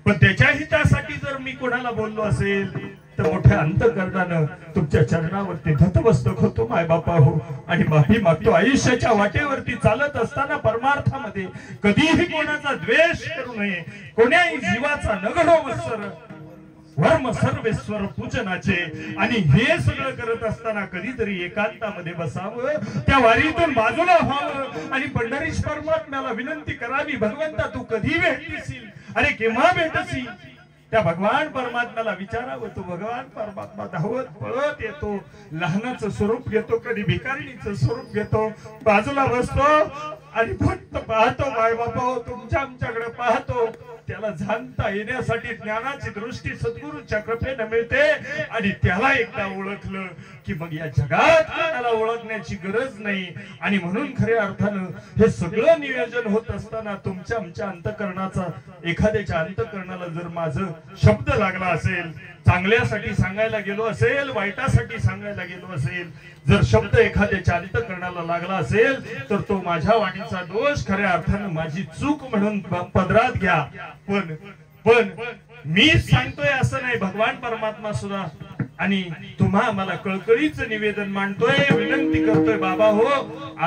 पण त्याच्या हितासाठी जर मी कोणाला बोललो असेल तर मोठ्या अंतःकरणानं तुमच्या चरणावरती धतमस्तक होतो माय बापा हो, आणि माफी मागतो. आयुष्याच्या वाटेवरती चालत असताना परमार्थामध्ये कधीही कोणाचा द्वेष करू नये, कोण्याही जीवाचा न घडो मत्सर. वर्म सर्वेश्वर पूजनाचे आणि हे सगळं करत असताना कधीतरी एकांतामध्ये बसावं, त्या वारीतून बाजूला व्हावं आणि पंढरीश परमात्म्याला विनंती करावी, भगवंता तू कधी भेटशील, अरे केव्हा भेटशील. त्या भगवान परमात्म्याला विचारावं. तो भगवान परमात्मा धावत पळत येतो, लहानाचं स्वरूप घेतो, कधी भिकारीचं स्वरूप घेतो, बाजूला बसतो आणि फक्त पाहतो, माय बापा तुमच्या आमच्याकडे पाहतो. त्याला जाणता येण्यासाठी ज्ञानाची दृष्टी सद्गुरूच्या कृपेने मिळते आणि त्याला एकदा ओळखलं की मग या जगात त्याला ओळखण्याची गरज नाही. आणि म्हणून खऱ्या अर्थानं हे सगळं नियोजन होत असताना तुमच्या आमच्या अंतःकरणाचा, एखाद्याच्या अंतःकरणाला जर माझं शब्द लागला असेल, चांगल्यासाठी सांगायला गेलो असेल, वाईटासाठी सांगायला गेलो असेल, जर शब्द एखाद्याच्या अंतःकरणाला लागला असेल तर तो माझ्या वाणीचा दोष, खऱ्या अर्थानं माझी चूक म्हणून पदरात घ्या. पण मी सांगतोय असं नाही, भगवान परमात्मा सुद्धा आणि तुम्हा मला कळकळीचं निवेदन मांडतोय, विनंती करतोय, बाबा हो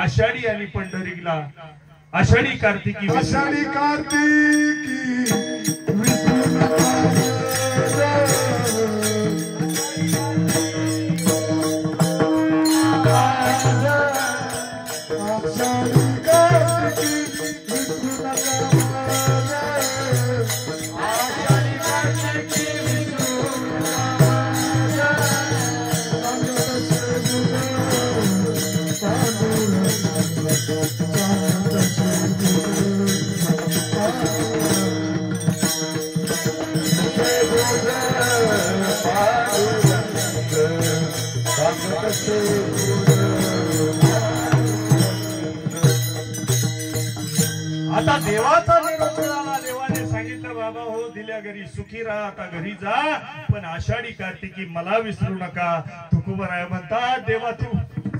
आषाढी आणि पंढरीला, आषाढी कार्तिकी आषाढी कार्तिकी विसरू नका. आता देवाचा निरोप झाला. देवाने सांगितलं बाबा हो दिल्या घरी सुखी राहा, आता घरी जा, पण आषाढी कार्तिकी मला विसरू नका. तुकोबराय म्हणतात देवा तू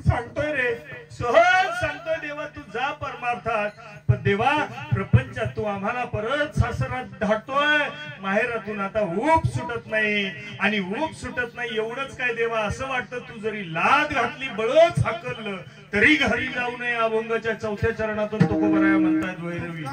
सांगतोय रे, सहज सांगतोय देवा तू जा परमार्थात, पण देवा प्रपंचात तू आम्हाला परत सासरात धाडतोय, माहेरातून आता ऊब सुटत नाही. आणि ऊब सुटत नाही एवढंच काय देवा, असं वाटतं तू जरी लाद घातली, बळच हाकललं तरी घरी जाऊ नये. अभंगाच्या 4थ्या चरणातून तुकोबराय म्हणतात भैरवी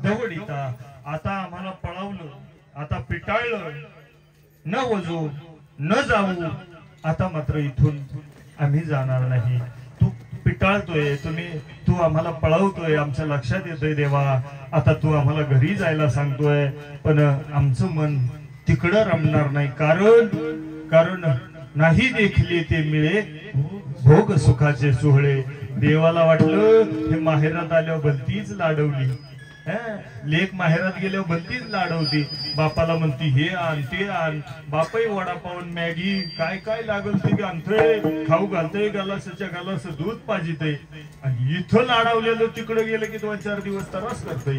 दवडीता आता आम्हाला पळवलं, आता पिटाळलं, न वजू न जाऊ, आता मात्र इथून आम्ही जाणार नाही. तू पिटाळतोय, तू आम्हाला पळवतोय, आमच्या लक्षात येतोय देवा, आता तू आम्हाला घरी जायला सांगतोय, पण आमचं मन तिकडं रमणार नाही. कारण नाही देखले ते मिळे भोग सुखाचे सोहळे. देवाला वाटलं हे माहेरात आल्यावर भलतीच लाडवली, लेक माहेरात गेल्यावर भलतीच लाडवती, बापाला म्हणती हे आण ते आण, बापाही वडापाव मॅगी काय काय लागल ते आणतोय, खाऊ घालतोय, गालासाच्या गालास दूध पाजितय, आणि इथं लाडवलेलं तिकडे गेलं की 2-4 दिवस त्रास करतोय.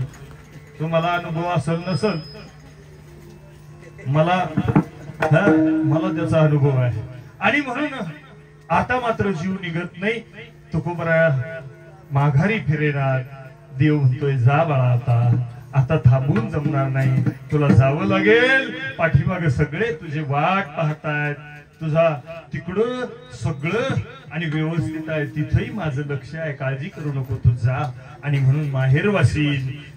तुम्हाला अनुभव असेल नसल, मला त्याचा अनुभव आहे. आणि म्हणून आता मात्र जीव निघत नाही. तुकोबराया माघारी फिरेणार. देव म्हणतोय जा बाळा, आता थांबून जमणार नाही, तुला जावं लागेल. पाठीमागे सगळे तुझे वाट पाहतायत, तुझा तिकडं सगळं आणि व्यवस्थित आहे तिथंही माझं लक्ष आहे, काळजी करू नको तू जा. आणि म्हणून माहेरवासी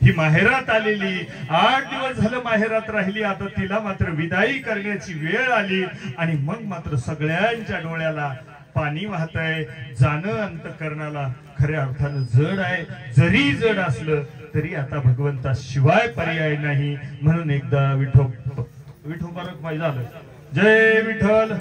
ही माहेरात आलेली 8 दिवस झालं माहेरात राहिली, आता तिला मात्र विदाई करण्याची वेळ आली. आणि मग मात्र सगळ्यांच्या डोळ्याला पाणी वाहतंय. जाणं अंतःकरणाला खऱ्या अर्थानं जड आहे. जरी जड असलं तरी आता भगवंता शिवाय पर्याय नाही. म्हणून एकदा विठोबारक पाहिजे झालं. जय विठ्ठल.